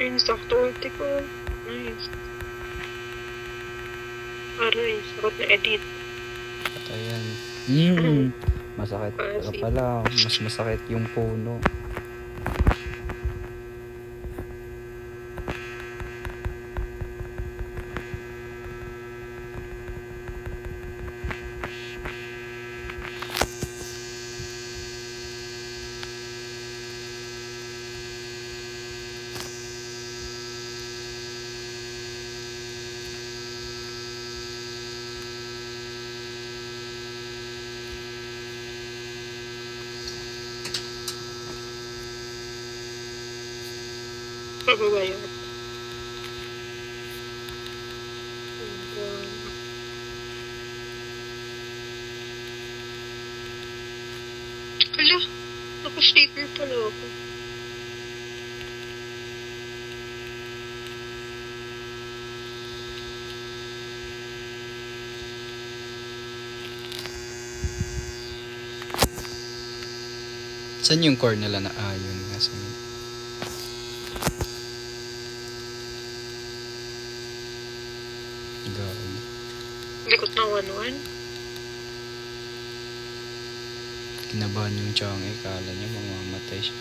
Ayun, sakto ulti ko. Nice. Aray, sakot na edit. At ayan. Masakit Pasi. pala. Mas masakit yung puno. Pababa yun. Hala, naka-sticker pala ako. Saan yung core nila na yun nga sa mid? Gawin. Likot na 1-1. Kinabahan yung Chang'e. Kala niya mamamatay siya.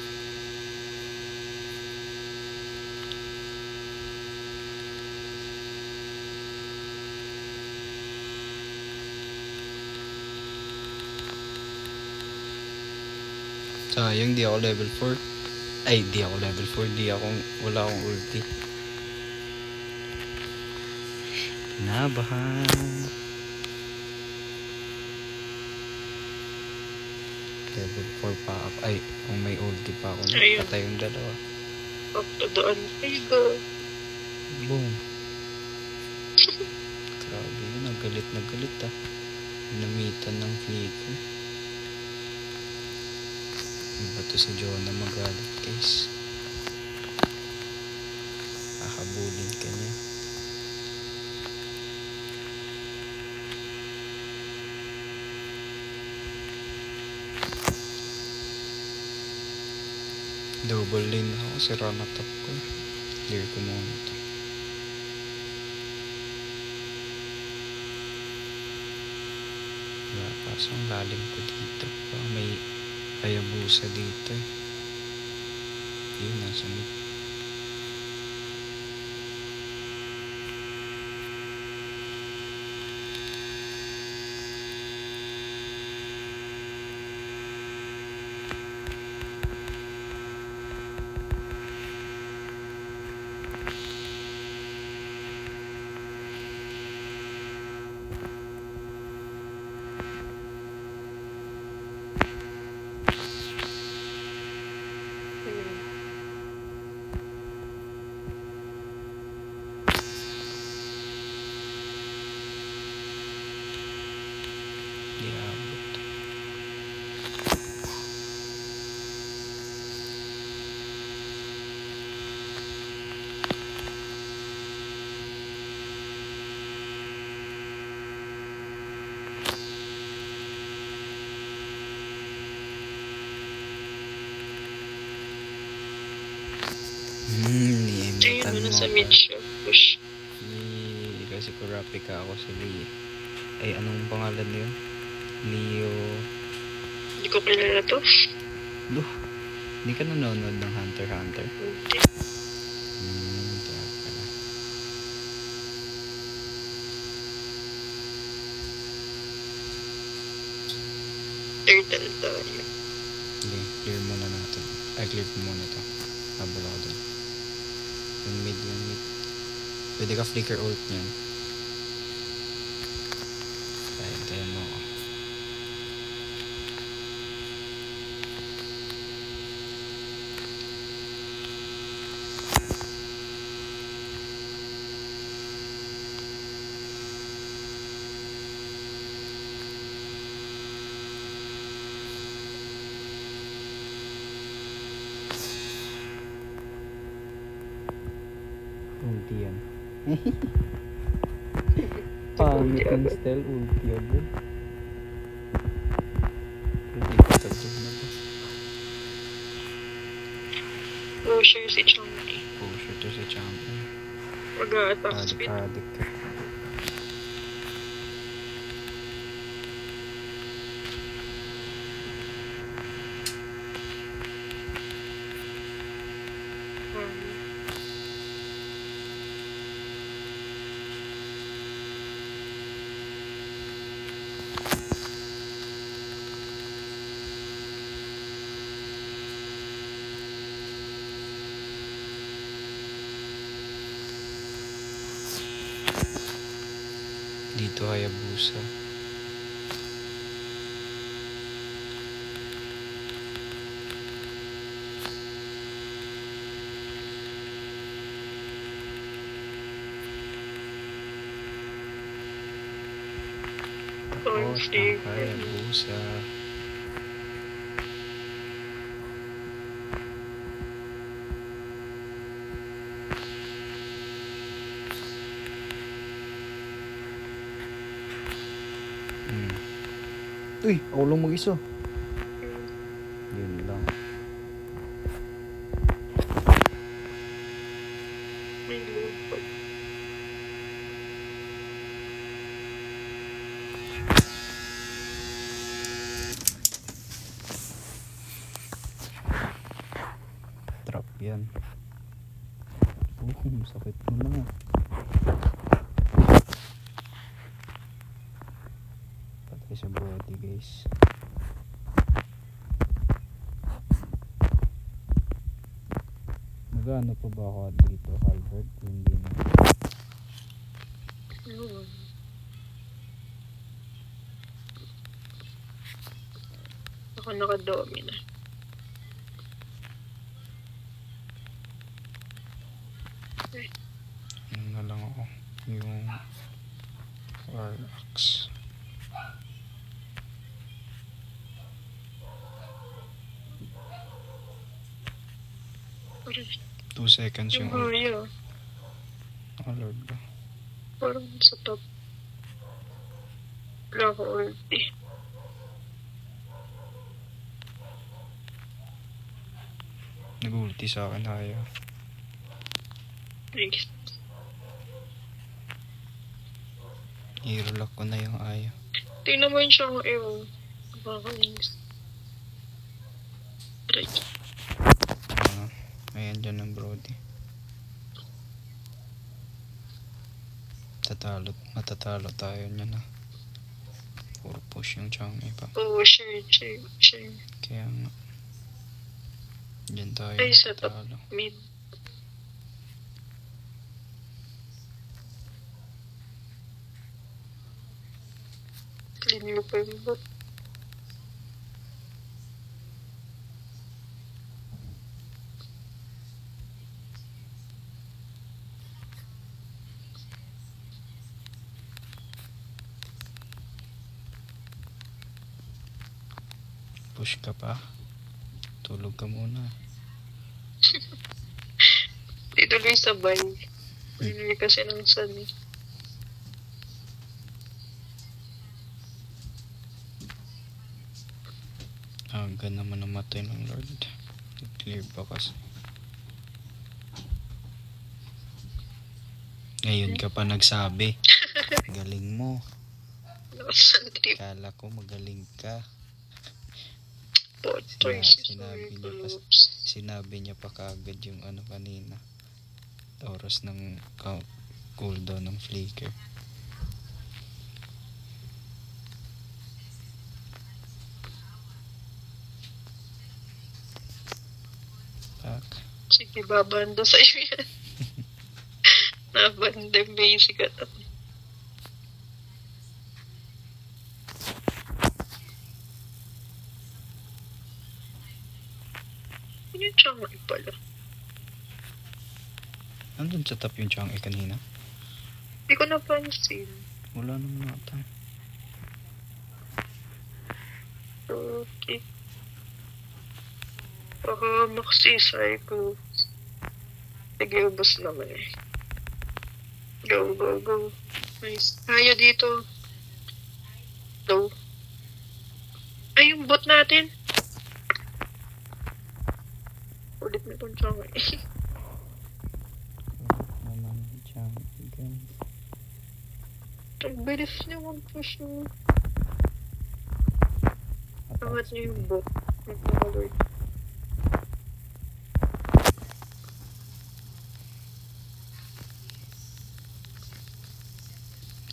Sayang di ako level 4. Ay, di ako level 4. Wala akong ulti. Kinabahan. Level 4 pa ako. Ay, kung may ulti pa ako. Ayun. Patay yung dalawa. Up to doon. Ay, go. Boom. Grabe yun. Nagalit ah. Namitan ng flicker. Bato si Jonah magalit guys. Nakabulin ka niya. Double lane ako, sira na top ko. Clear ko muna ito. Wala, kaso ang lalim ko dito. May Hayabusa dito eh. Yun, nasa mid. Di abot. Niematan Ayun, mo nasa ako. mid siya. Push. Kasi kurapi ka ako sa Lee. Ay, anong pangalan niyo? Leo. Hindi ko kilala to. Duh, hindi ka nanonood ng Hunter x Hunter? Hindi. Kaya pala. Turtle tayo. Hindi, clear muna natin. Ay, clear ko muna ito. Habol ako dun. Yung mid. Pwede ka flicker ult niyan. Kaya, hintayin mo ako. Ulti yan. Pangit ng style, ulti agad. Pwede ka tagdag na ba? Pusher si Chunky. Pusher to sa champion. Mag-a-attack speed. Addict ka. Dito Hayabusa. Tapos ang Hayabusa. Uy, ako lang mag-isa. Yun lang. May lupot. Trap yan. Sakit mo na. Patay sa body guys. Nagano pa ba ako dito, Albert? Hindi na. Ayun. Ako nakadomina. Ano na lang ako. Yung Warlocks. 2 seconds Yung yung ult. haya. Oh lord ba. Parang sa top. Wala ko ulti. Nag-ulti sa akin haya. Nice. Hero lock ko na yung haya. Tingnan mo yun siyang ewan. Nakakainis. Right. Ayan dyan ng Brody. Matatalo tayo niyan na. Puro push yung Chang'e pa. Oh, share. Kaya nga. Diyan tayo Ay, sa top matatalo. mid. Linear pa yung bot. Push ka pa. Tulog ka muna. Dito lang sabay. Linear kasi ng sun eh. Aga naman namatay ng Lord. Clear pa kasi. Ngayon ka pa nagsabi. Galing mo. Nakasan trip. Kala ko magaling ka. Bot Sina- choices. sinabi niya pa kaagad yung ano kanina. Oras ng cooldown ng flicker. Pak. Sige, babando sa'yo yan. Nabanda basic at ako. Ano yung Chang'e pala? Andun sa top yung Chang'e kanina? Hindi ko napansin. Wala naman ata. Okay. Baka maksisay ko. Sige, ubos naman eh. Go. Nice. Tayo dito. Low. Ay, yung bot natin. Ulit na itong Chang'e. Naman Chang'e again. Ang bilis niya mag-push mo. Angat niya yung bot. Nag-alert.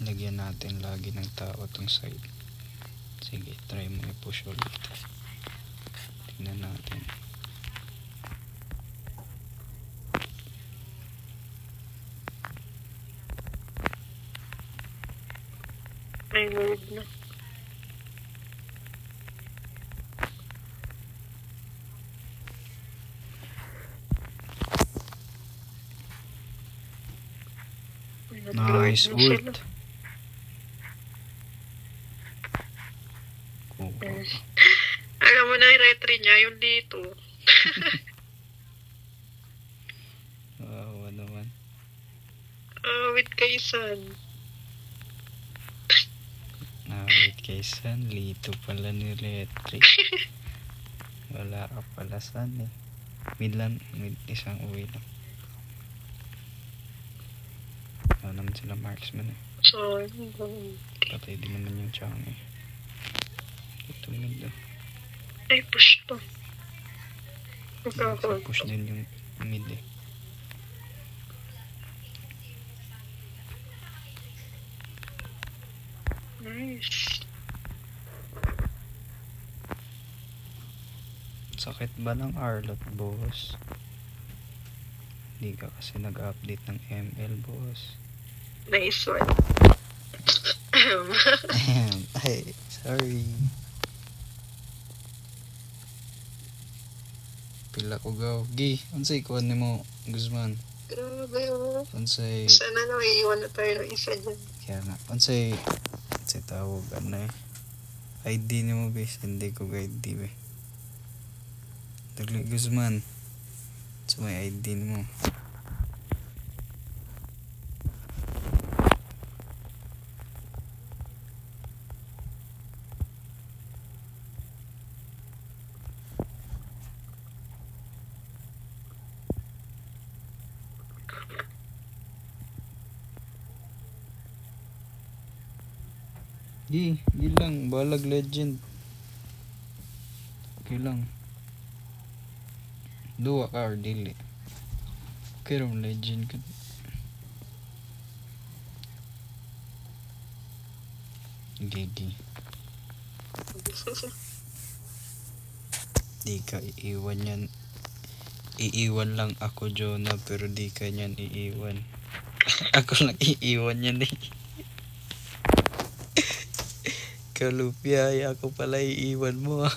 Lagyan natin lagi ng tao tong side. Sige, try mo i-push ulit. Tingnan natin. Ay, Lord na. Nice Nag-lord na ult. sila. Kuha. Alam mo na yung retry niya, yung dito. Wow, naman. With Kaisan. Wait kay San, lito pala ni Retri. Wala ka pala San eh. Mid isang uwi lang. Wala naman sila marksman eh. So, Patay din naman yung Chang'e. Ito mid oh. ay, push to. Sa push din yung mid eh. Nice. Sakit ba ng Arlot, boss? Hindi ka kasi nag-update ng ML, boss. Nice one. Ay, sorry. Pila ko gawgi. Unsay kuha ni mo, Guzman? Grabe oh. Unsay... Sana na iiwan na tayo ng isa dyan. Kaya nga, unsay tawag ano eh. ID ni mo, bes. Hindi ko ID, be. Dagli, Guzman. Sa may ID mo. Di lang. Balag legend. Okay lang. Dua ka or dili. Okay ram legend ka. Gigi. Di ka iiwan yan. Iiwan lang ako, Jonah, pero di ka niyan iiwan. Ako lang iiwan yan eh. Kalupya, ako pala iiwan mo ah.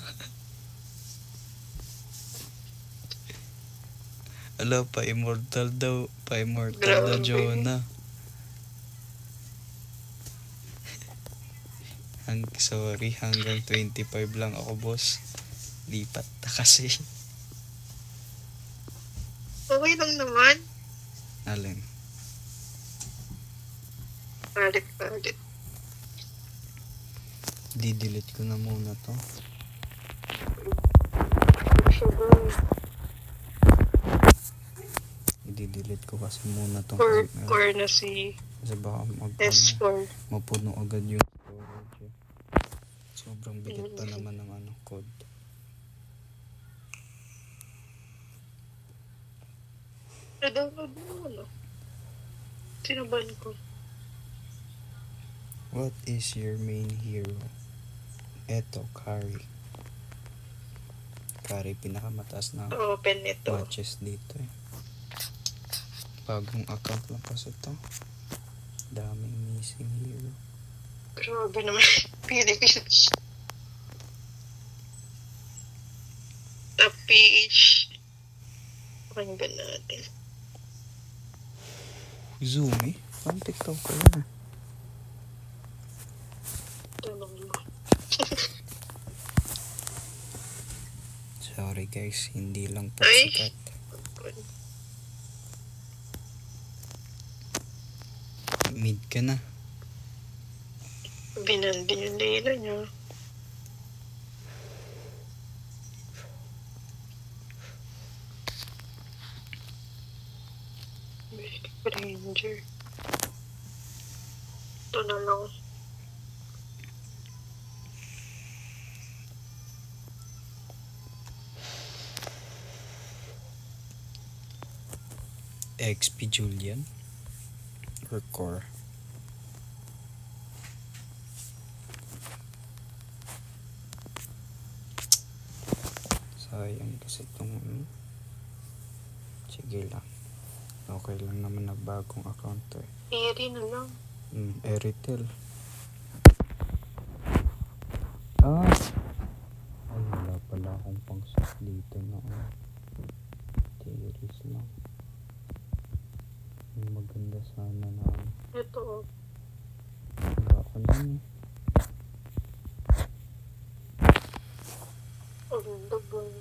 Ala, pa-immortal daw. Pa-immortal daw, Grabe. Jonah. Sorry, hanggang 25 lang ako, boss. Lipat na kasi. Okay lang naman. Alin? Palit. Di-delete ko na muna to. I-delete ko kasi muna tong ML. Core na si Kasi baka S4. mapuno agad yung storage eh. Sobrang bigat pa naman ng code. Na-download mo. Sinaban ko. What is your main hero? Eto, Kari. Kari, pinakamataas na Open ito. matches dito eh. Bagong account lang kasi ito. Daming missing hero. Grabe naman. Pili ko yun. Top PH. Pakinggan natin. Zoomy? Parang TikTok ko yan ah. Tanong mo. Sorry guys, hindi lang po Ay. sikat. Mid ka na. Binaldi yung Layla niya. Ranger. Ito na lang. XP Julian or Core. Sayang kasi itong sige lang. Okay lang naman na bagong account to eh. Eri na lang. Eritel. Ay, wala pala akong pang set dito na Teris lang. Maganda sana na Ito. wala ako nun eh. Ang dabang.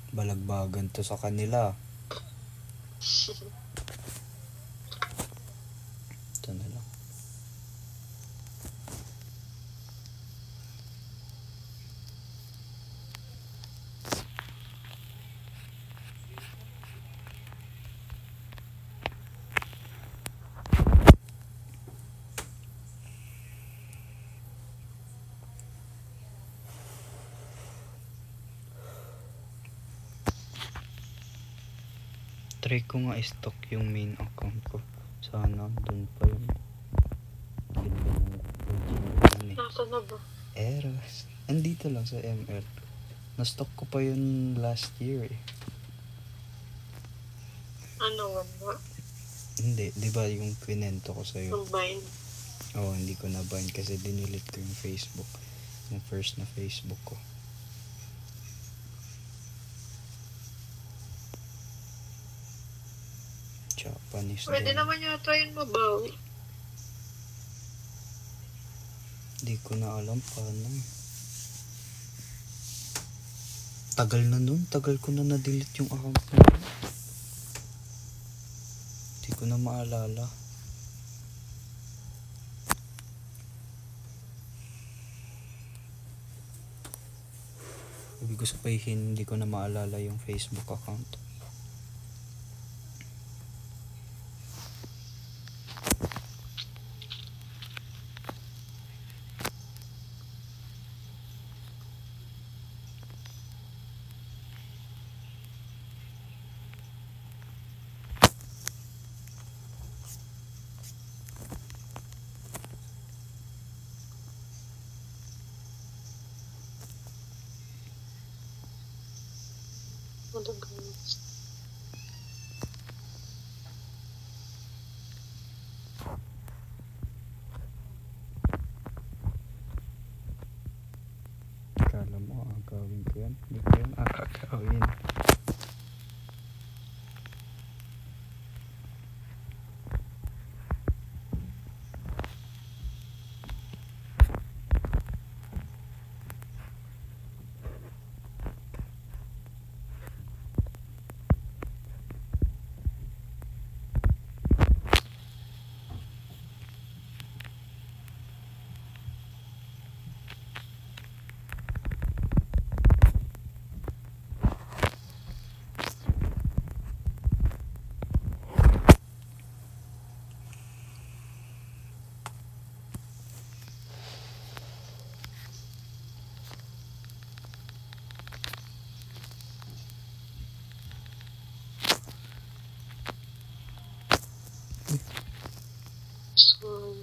Balagbagan to sa kanila. Ito na lang. Try ko nga i-stock yung main account ko. Sana dun pa yun. Ganda ng original eh. Nasa na ba? Eros. Andito lang sa ML. Na-stock ko pa yun last year eh. Ano wala? Hindi, di ba yung kwento ko sa'yo? Combine. Oo, hindi ko na-bind kasi dinilit ko yung Facebook. Yung first na Facebook ko. Japanese Pwede din. naman yata yun mabawi. Hindi ko na alam paano. Tagal na nun. Tagal ko na na-delete yung account na yun. Hindi ko na maalala. Ibig ko sabihin, hindi ko na maalala yung Facebook account. Kala mo agawin ko yan? Hindi ko yan agawin. So,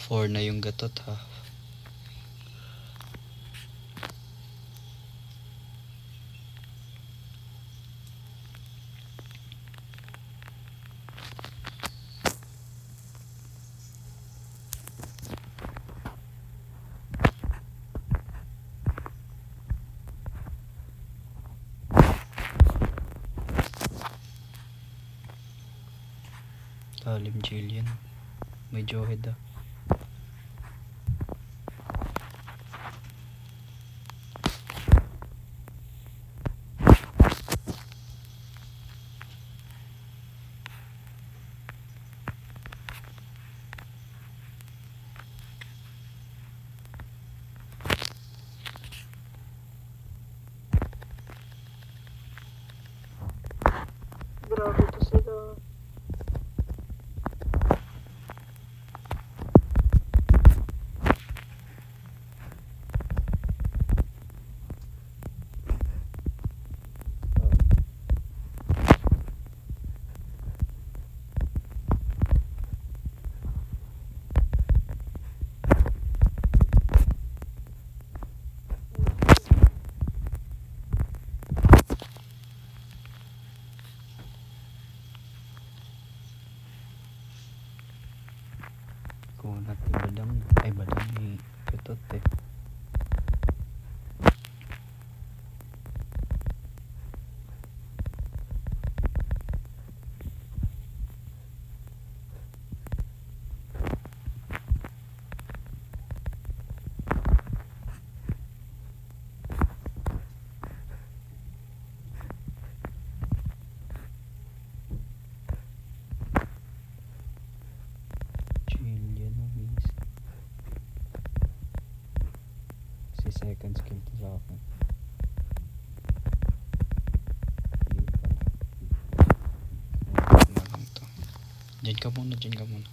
4 na yung gatot ha. Talim Jillian. May Johed ah. grabe to sila. Kunat ni Badang. Ay Badang ni gatot eh. Jillian na miss. Si second skill to sa akin. Hindi pala. Ano na lang to. Diyan ka muna, diyan ka muna.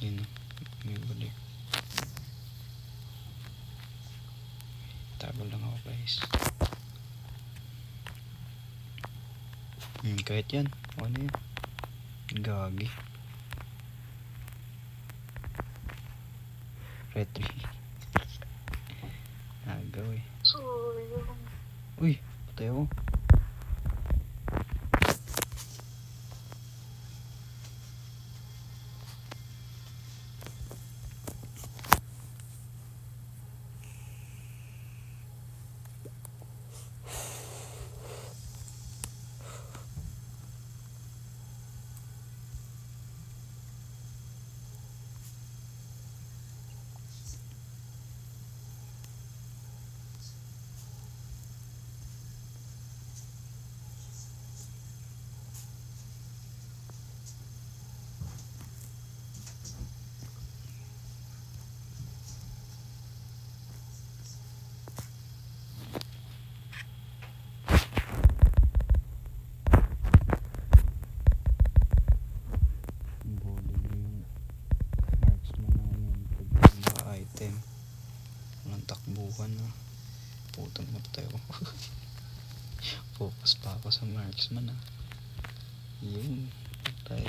Yun o. May balik. Tago lang ako guys. Kahit yan. Ano yan? Gagi. Retry. Nagaw eh. So, yung Uy, patay ako. sa marksman ah. Yun. Patay.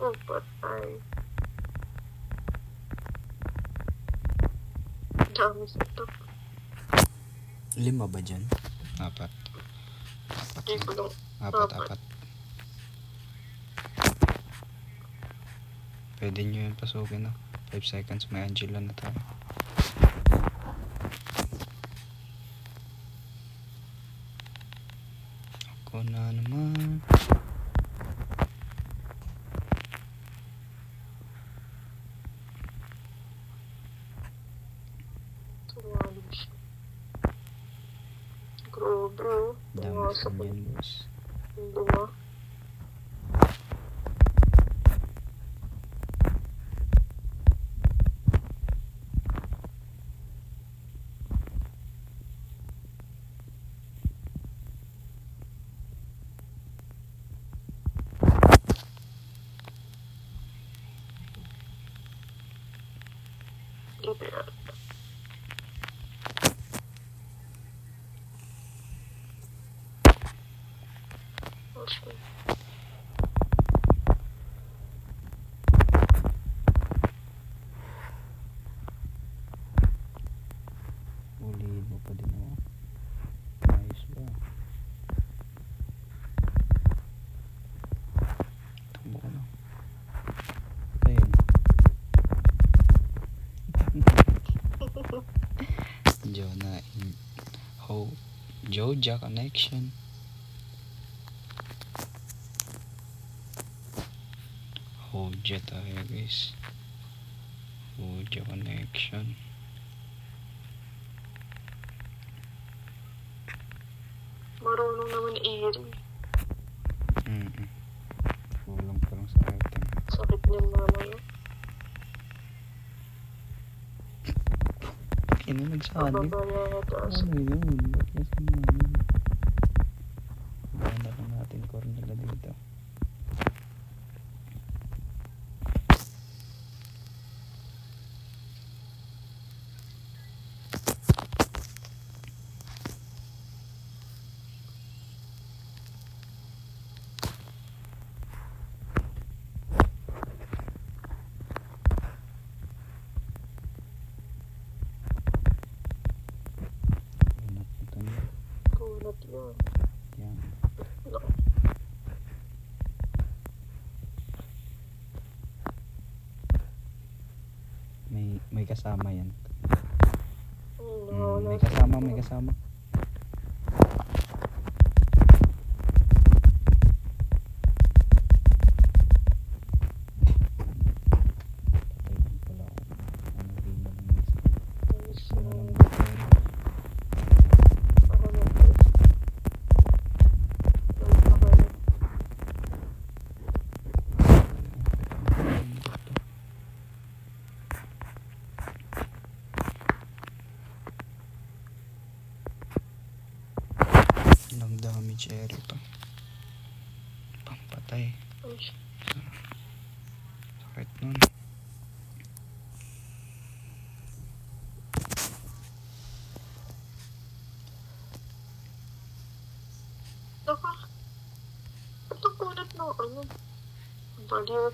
Patay. Dami sa ito. 5 ba dyan? 4. 4 Hindi ko lang. lang. 4. Pwede nyo yun pasukin na. 5 seconds, may Angela na tayo. Ako na naman. Grabe. Dami sa yan, boss. Hindi ba? Hindi ba? Okay. Ulihin mo pa din ako. Ayos ba? Takbo ko na. Ayun. Jonah in Joja connection. Hoja tayo guys. Hoja connection. Marunong naman i-iri. Kulang pa lang sa item. Sakit niyan mamaya. Kino nagsabi? Babaya na taas. Ano yun? Ba't niya sinabi? Bayan na lang natin Cornela dito. Kunat yun. Yan. No. May kasama yan. No, May kasama, may kasama. Patay din pala ako. Ano din na lang yung skin. Ano lang ba ito? Ako na po. Ilang damage area pa. Pampatay. Sakit nun. Naka. Ito kunat na ano. Baliw.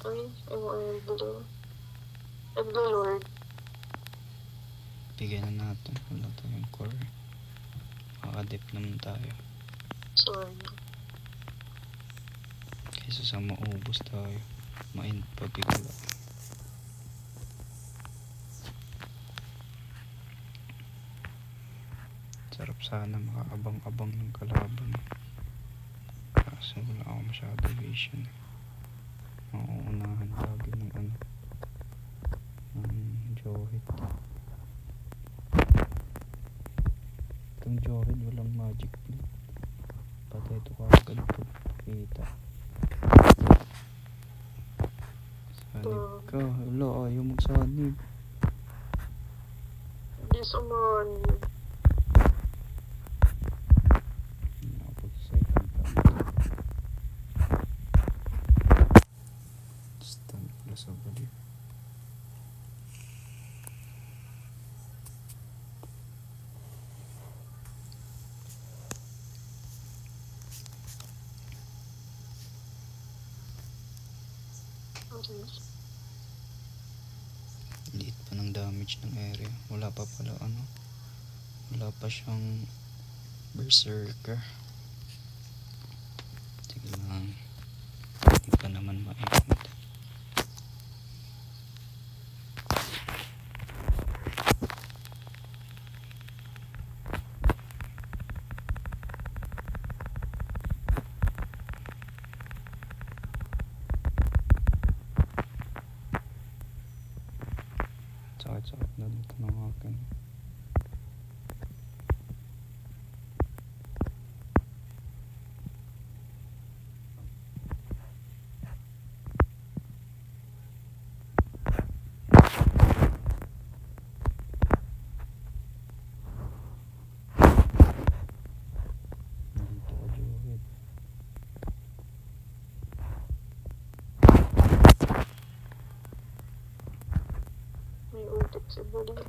Ay, ay, blue. Ay, blue lord. Bigyan na natin. Wala tayong core. Makadip naman tayo. Sorry. Kaysa sa maubos tayo. Main pa bigla. Sarap sana makaabang-abang ng kalaban. Kaso wala ako masyado vision. Mauunahan lagi ng ano. Johit. Itong Johit walang magic plate. Patay ito kagad ito. Kita. Sanib ka. Wala, ayaw magsanib. Hindi sumanib. Nakapag-second ka. Stand pala sa bali. Okay. Liit pa ng damage ng area. Wala pa pala ano. Wala pa siyang berserker. Sige lang. Hindi pa naman ma-end. Sakit-sakit na dito ng akin. Dito ka, Jovet. May utik si Bully.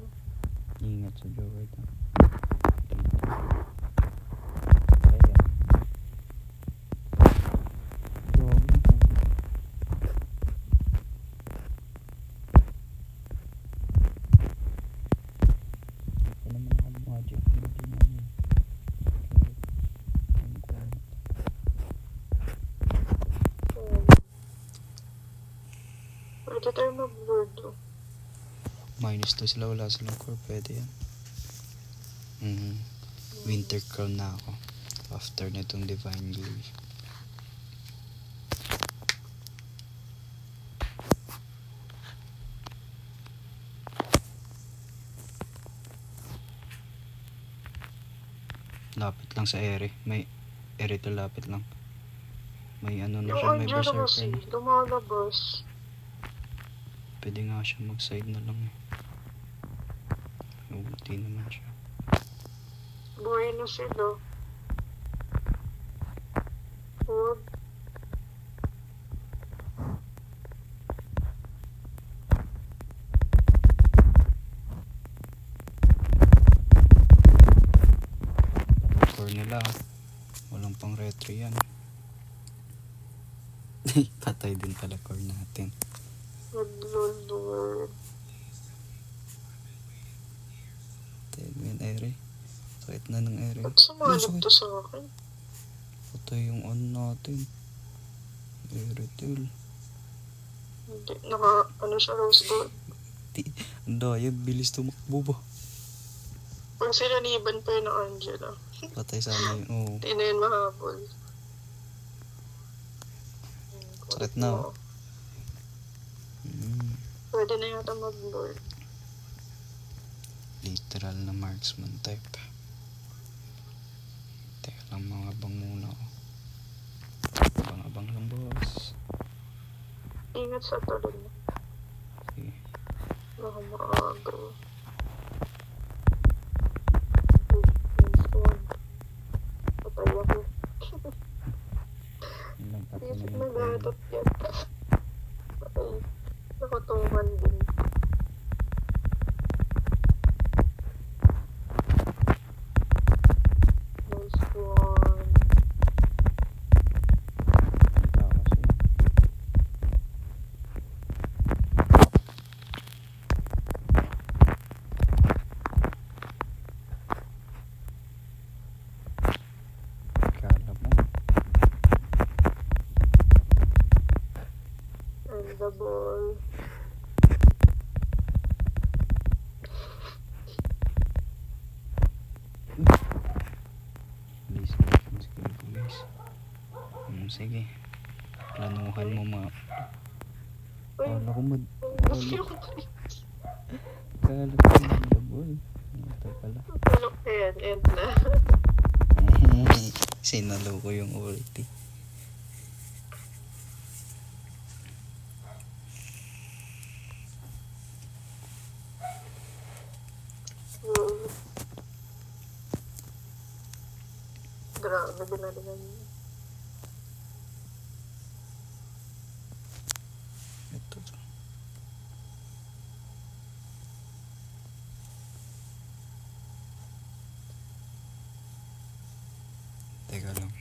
Ingat sa Jovet, ha. Dito. Kaya. Jovet, ha. Ito naman naka-magic. Hindi naman. Ang kulit. Pwede tayo mag-board, oh. -2 sila, wala silang core, pwede yan. Winter crown na ako after nitong divine Yui. Lapit lang sa ere, may ere to, lapit lang. May ano na Yung siya, may Angela berserker kasi, na. lumalabas. Pwede nga siya mag-side na lang, eh. Ulti naman siya. Buhay na sila. Huwag. Core nila, walang pang retro yan. Patay din pala core natin. Nag-lord. 10 min ere. Sakit na ng ere. Ba't sumalip to sa akin? Patay yung ano natin. Ere tul. Hindi, ano siya, rose gold. Ang daya, bilis tumakbo ba? Pag sinaniban pa yun ng Angela. Patay sana yun. Oo. Hindi na yun mahabol. Sakit na, oh. Pwede na yata mag-lord. Literal na marksman type. Teka lang, mga abang muna ako. Abang-abang lang, boss. Ingat sa talon. Sige. Baka maagro. Nice one. Patay ako. Ilang patay Isip na na yung gatot yan. Patay. Nakutungan din. Nice one. Kala mo. And the ball. Please, please, please. Sige. Planuhan mo mga... Uy, Kala ko mag... gusto yung Kala ko mag-double. Ito pala. tulok na yan. End na. Sinalo ko yung ulti. Grabe, dinalingan niya. Ito. Teka lang.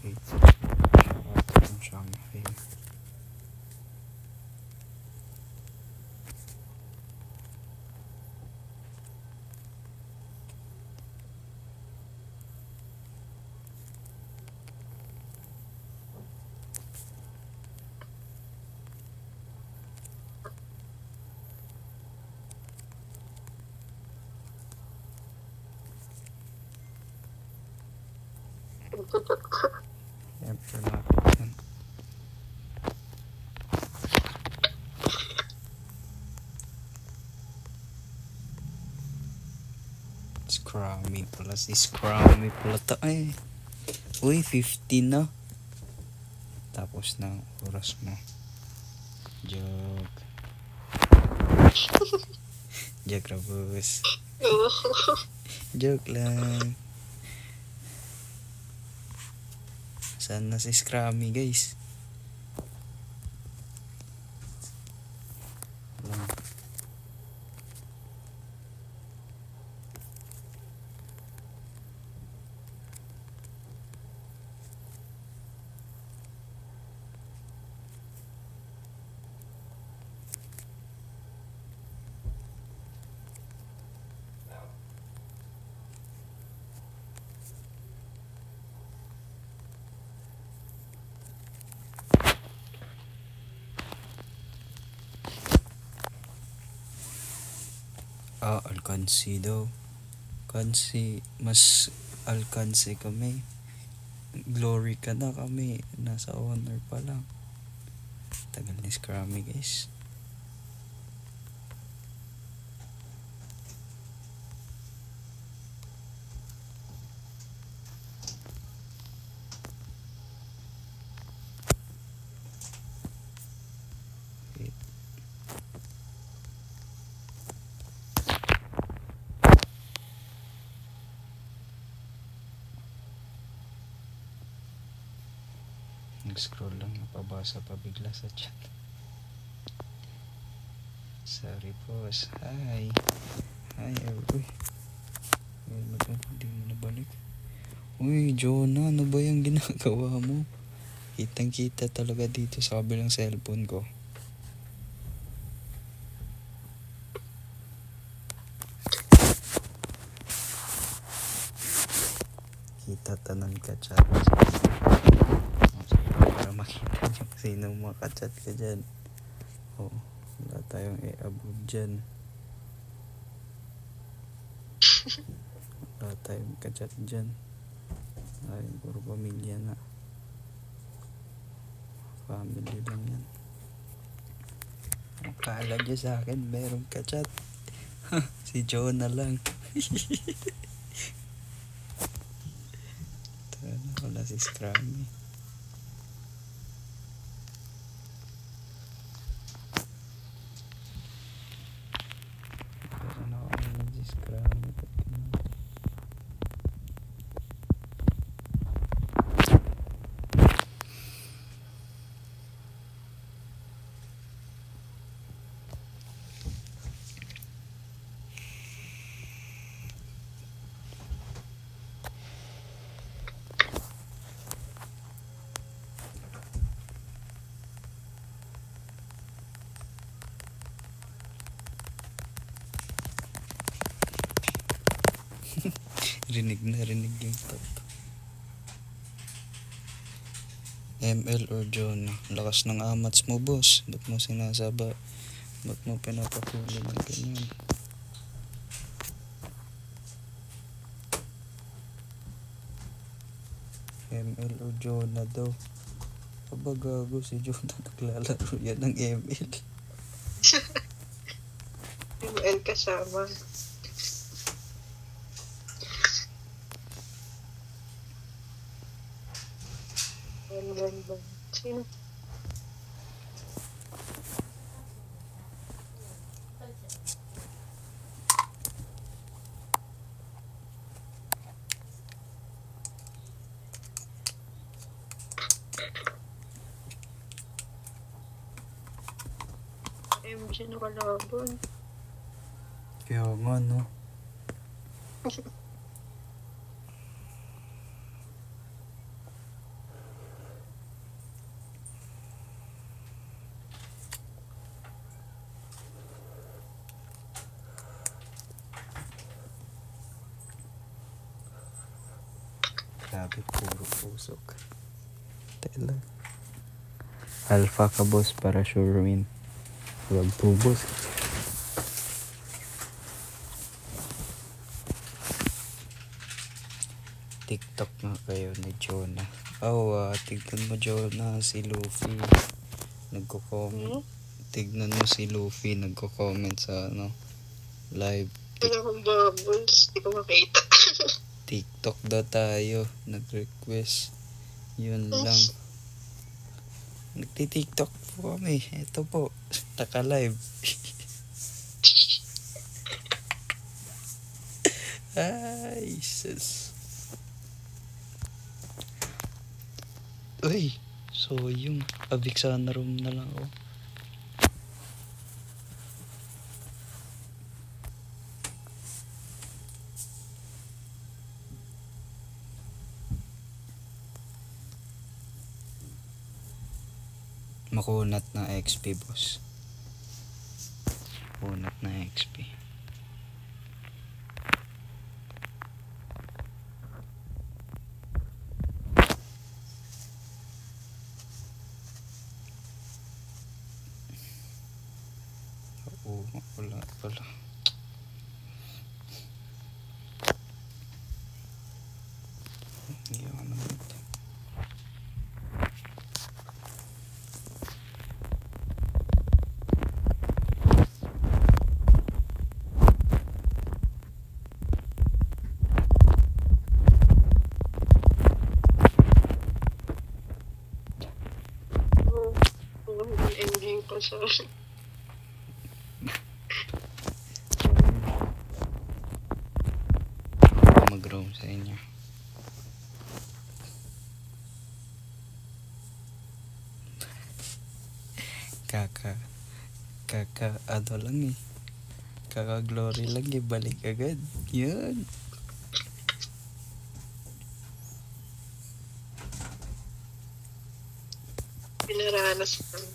Wait. Ito yung Shanghai. Nagchat ka. Siyempre natin. Scrummy pala. Si Scrummy pala to. Ay. Uy, 15 na. Tapos na ang oras mo. Joke. Joke, Rabus. Joke lang. Saan na si Scrummy, guys? Lang. Alkansi daw. Kansi, mas alkansi kami. Glory ka na kami. Nasa honor pa lang. Tagal ni Scrummy, guys. Nag-scroll lang, napabasa pa bigla sa chat. Sorry boss. Hi. Hi, uy. Hindi mo nabalik. Uy, Jonah, ano ba yung ginagawa mo? Kitang kita talaga dito sa kabilang cellphone ko. Kita tanan ka chat. Para makita nyo sino makachat ka dyan. Oh, wala tayong i-above dyan. Wala tayong kachat dyan. Ay, puro pamilya na. Family lang yan. Akala nyo sa akin merong kachat. Si Jonah lang. Wala si Scrummy. Pero nakakalan si Scrummy. Rinig na rinig yung top. ML or Jonah, lakas ng amats mo boss. Ba't mo sinasaba? Ba't mo pinapatuloy ng ganyan? ML or Jonah daw. Aba gago, si Jonah naglalaro yan ng ML. ML kasama. Sino? MG nakalaban. Kaya nga, no? Grabe, puro pusok. Tela. Alpha ka, boss, para sure win. Huwag po, boss. TikTok nga kayo ni Jonah. Tignan mo, Jonah, si Luffy. Nagko-comment. Tignan mo si Luffy, nagko-comment sa live. Wala akong bubbles. Di ko makita. TikTok daw tayo. Nag-request. Yun lang. Nagti-TikTok po kami. Ito po. Naka-live. Ay, sus. Uy. So, yung Avicsana room na lang ako. Makunat na XP, boss. Makunat na XP. Oo, wala pala. Iyan naman ito. MG pa siya. Mag-roam sa inyo. Ano lang eh. Kaka-glory lang eh. Balik agad. Yan. Pinaranas lang.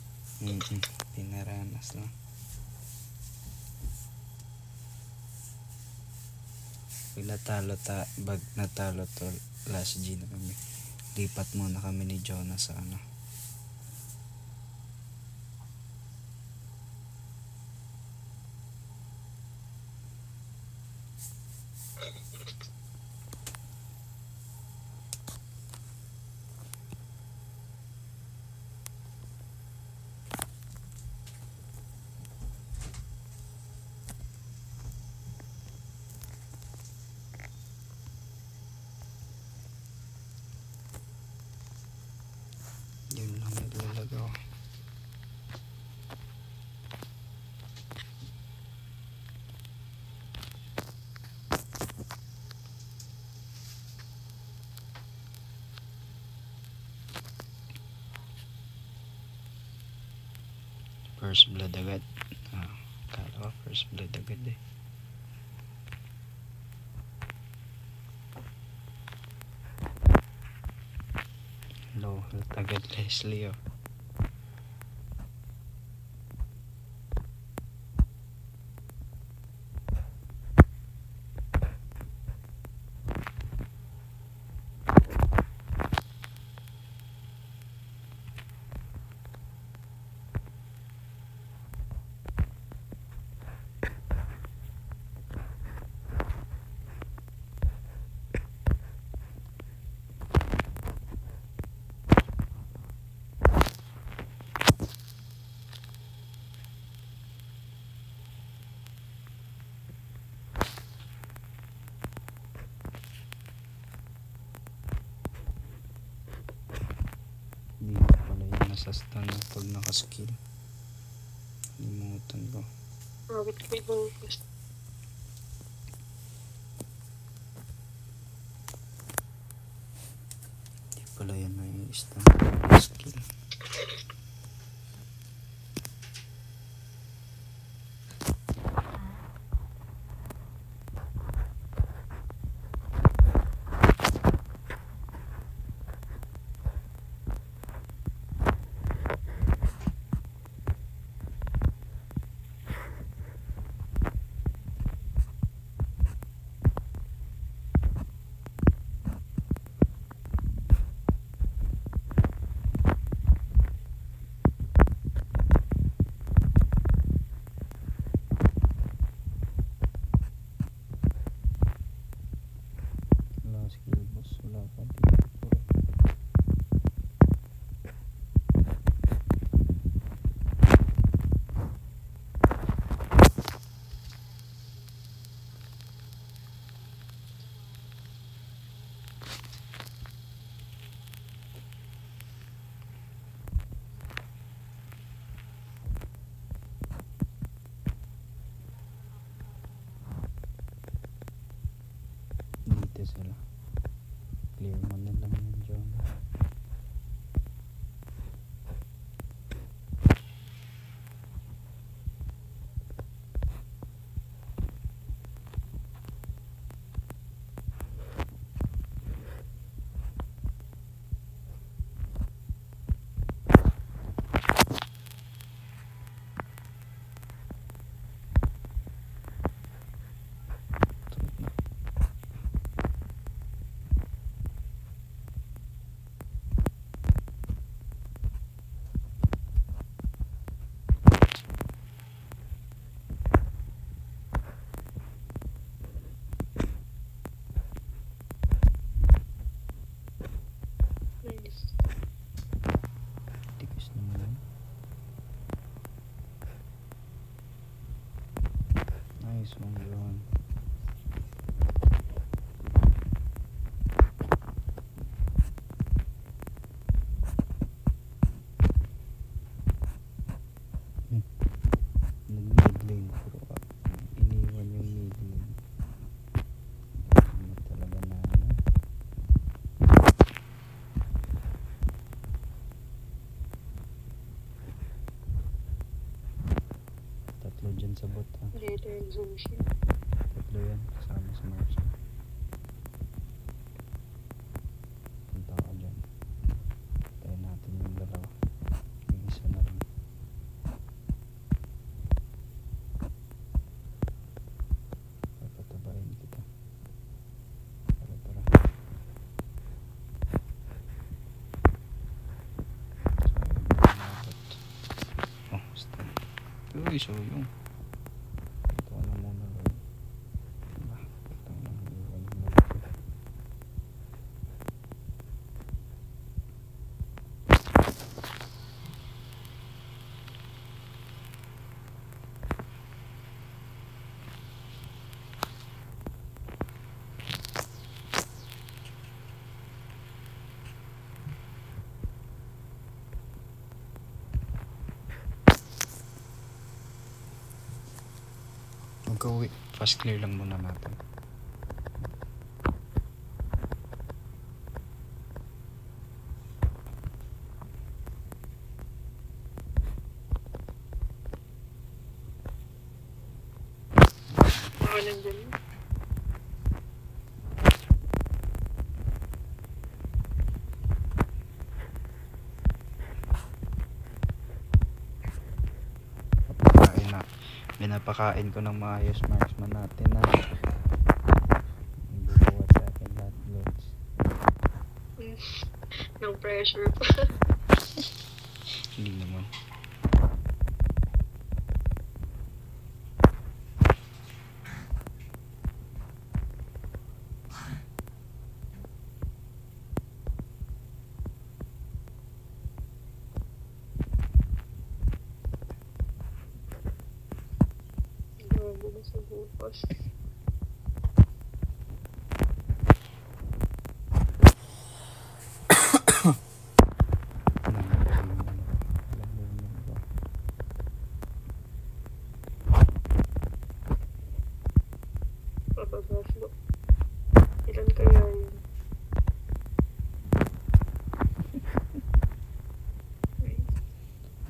Pinaranas lang. Pag natalo to last G na kami, lipat muna kami ni Jonah sa yun lang naglalagaw. First blood agad. Kala ko first blood agad eh. Low health agad Leslie oh. Hindi na pala yung nasa stun pag nakaskill. Limutan ko. Bakit ko i-focus? Hindi pala yan na yung stun skill. sila. Clear mo na lang yun, John. Nice. Tigas naman yun. Nice one, John. Nag-mid lane pero iniwan yung mid lane. Ano talaga na ano? Tatlo dyan sa bot ha. Later zoom siya. Tatlo yan kasama sa Marshall. Punta ka dyan. Tayo natin yung dalawa. Yung isa na lang. Papatabayin kita. Tara. Oh, stop. Uy, so yung ito na muna lang. Ito na iwan yung malaki. Mag-uwi. Fast clear lang muna natin. Baka nandun. Papakain na. Pinapakain ko ng maayos marksman natin na. Bubuhat sa akin lahat loads. No pressure pa. Hindi naman. Gago na sa bukas. Papabaflo. Ilan kaya yun?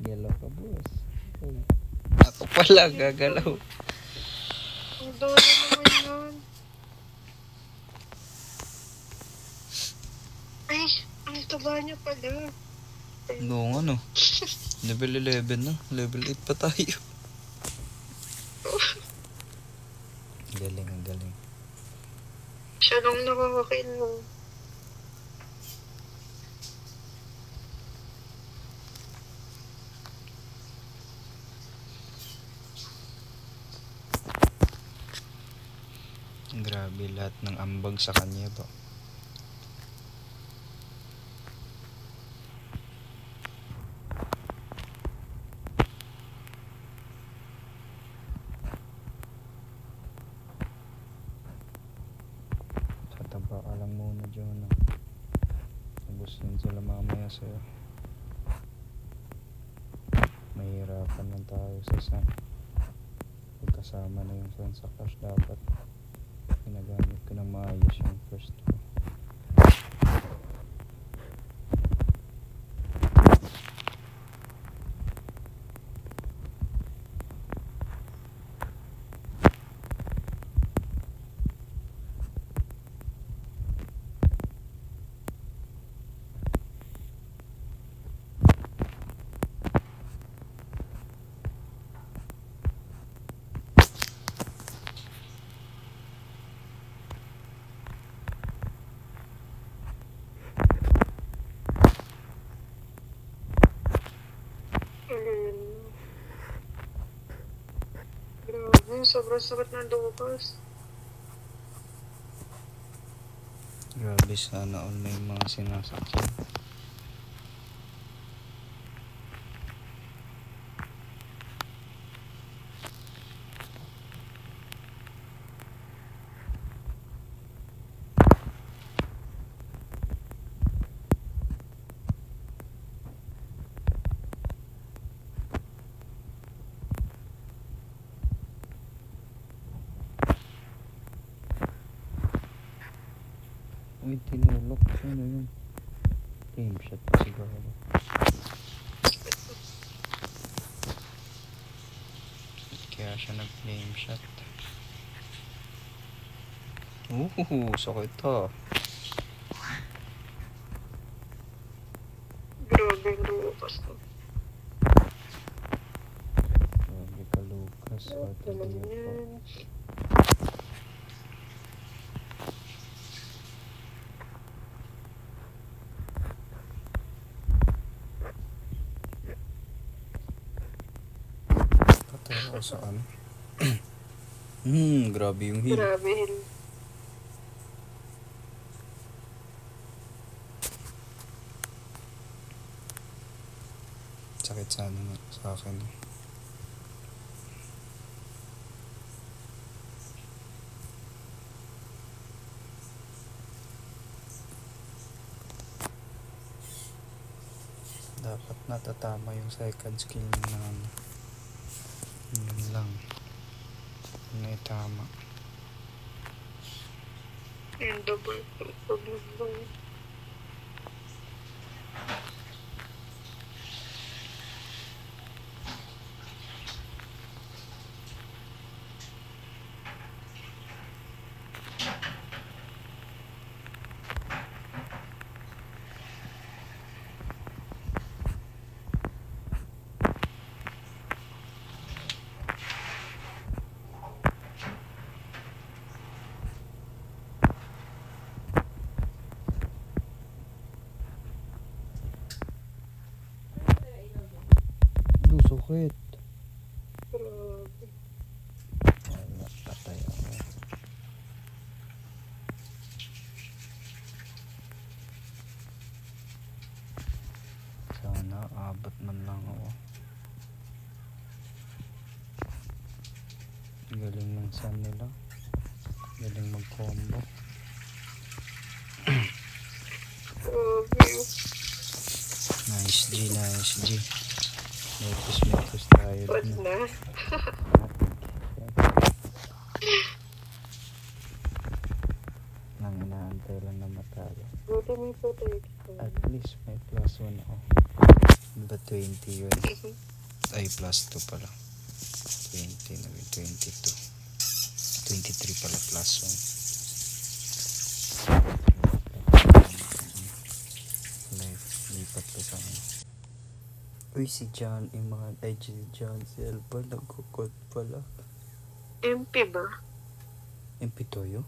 Yellow ka, boss. Uy. Ako pala gagalaw. Ang dami naman yun. Ay, ang taba niya pala. Noong ano? Level 11 na. Level 8 pa tayo. Galing, ang galing. Siya lang nakakakill mo. Grabe lahat ng ambag sa kanya ba. Tataba ka lang muna, Jonah. Nagustuhan sila mamaya sa'yo. Mahirapan lang tayo sa sun. Pagkasama na yung sun sa crush dapat. ginagamit ko ng maayos yung first ko. Grabe, sobrang sakit ng Lucas. Grabe, sana all may mga sinasakyan. Uy, tinulok. Sino yun? Game shot pa siguro. Kaya siya nag-flame shot. Sakit to. Grabe yung Lucas. Grabe ka, Lucas. What a Alam dear po. yan. Patay ako sa ano. Grabe yung heal. Grabe yun. Sakit sana nga sa akin. Dapat natatama yung second skill na ano. Yun lang. Naitama. Yung double problem. Sakit. Grabe. Wala, patay ako. Sana abot man lang ako. Galing ng sun nila. Galing mag-combo. Grabe. Nice G, nice G. Metos tayo Wag dun. na. Nang inaantay lang na matalo. Buti may protection. At least may plus 1 ako. Diba 20 yun? Ay, plus 2 pala. 20 na 22. 23 pala plus 1. Lipat ko sa ano. Uy, si John, yung mga IG ni John, si Elba, nagkukod pala. MP ba? MP Toyo?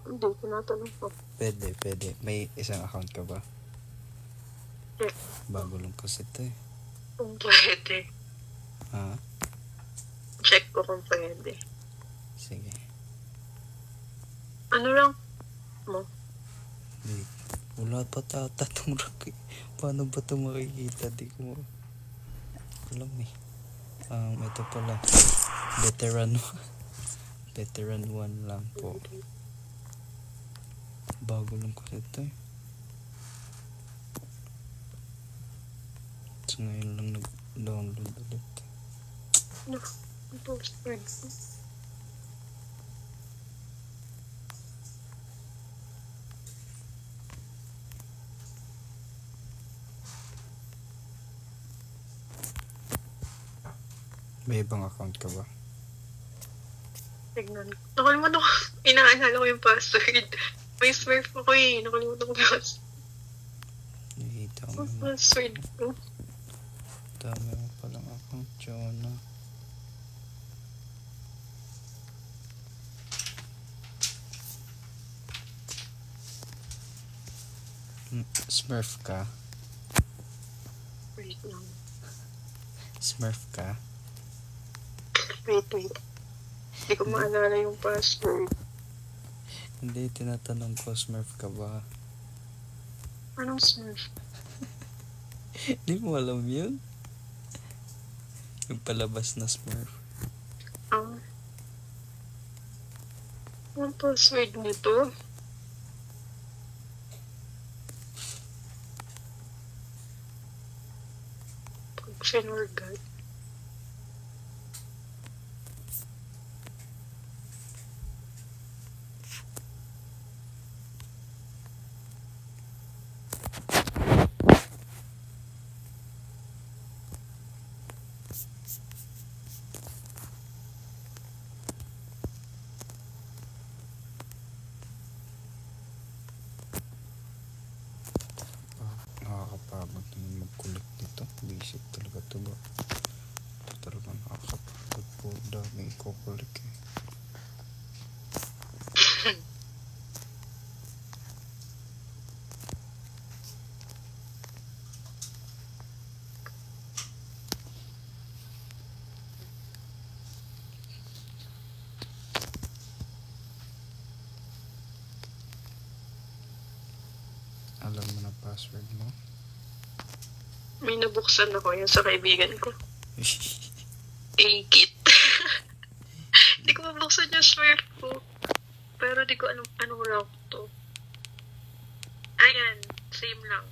Hindi, tinatanong ko. Pwede. May isang account ka ba? Check. Bago lang kasi ito eh. Kung pwede. Ha? Check ko kung pwede. Sige. Ano lang mo? Di. Wala pa tata itong rock eh. Paano ba ito makikita? Di ko alam eh. Ito pala. Veteran 1. Veteran 1 lang po. Bago lang kasi ito eh. So ngayon lang nag-download ulit. No, postpaid ko. May ibang account ka ba? Tignan ko. Nakalimutan ko. Inaalala ko yung password. May Smurf ako eh. Nakalimutan ko yung Nakita mo mo. password ko. Dami mo palang account, Jonah. Smurf ka? Wait lang. Smurf ka? Wait. Hindi ko maalala yung password. Hindi, tinatanong ko, Smurf ka ba? Anong Smurf? Hindi mo alam yun? Yung palabas na Smurf. Anong password nito? Finorgat. Nakakapagod na mag-collect nito. Basic talaga ito ba? Talaga nakakapagod po. Dami i-collect eh. Alam mo na password mo? May nabuksan ako yun sa kaibigan ko. A-kit. Hindi ko mabuksan yung Smurf ko. Pero di ko anong route to. Ayan, same lang.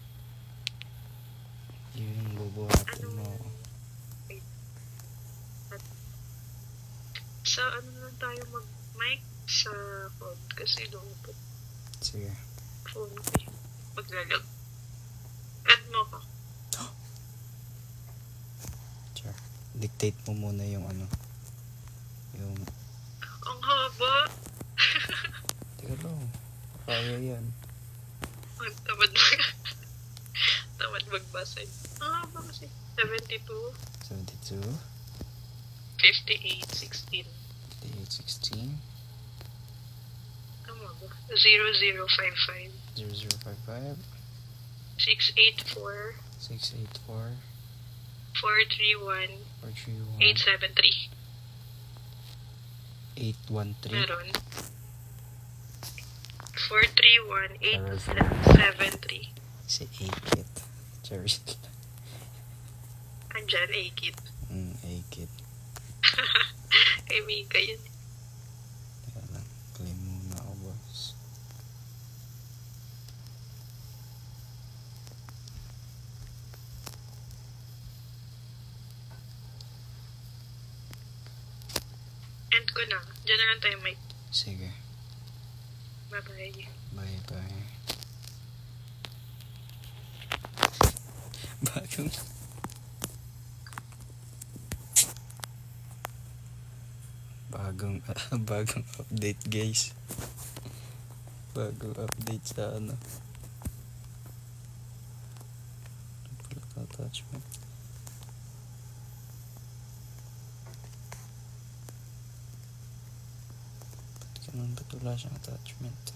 Yun yung bubuhatin mo. Wait. Sa ano lang tayo mag-mic sa phone kasi doon po. Sige. Phone ko yun. Maglalag. Add mo ko. Sure. Dictate mo muna yung ano. Yung... Ang haba. Teka lang. Kaya yan. Tamad magbasa. Ang haba kasi. 72, 72, 58, 16. 58, 16, Ano ba? 0055, 0055, 684, 684, 431, 431, 873. 813. Meron. 431, 873. Si 8-kit. Cherry. Andyan, A-kit. 8-kit. Kay Mika yun. Teka lang. Claim muna ako, boss. End ko na. Diyan na lang tayo, Mike. Sige. Bye-bye. Bye-bye. Bagong... bagong update, guys. Bagong update sa ano. Attachment. Ba't wala siyang attachment?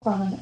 Parang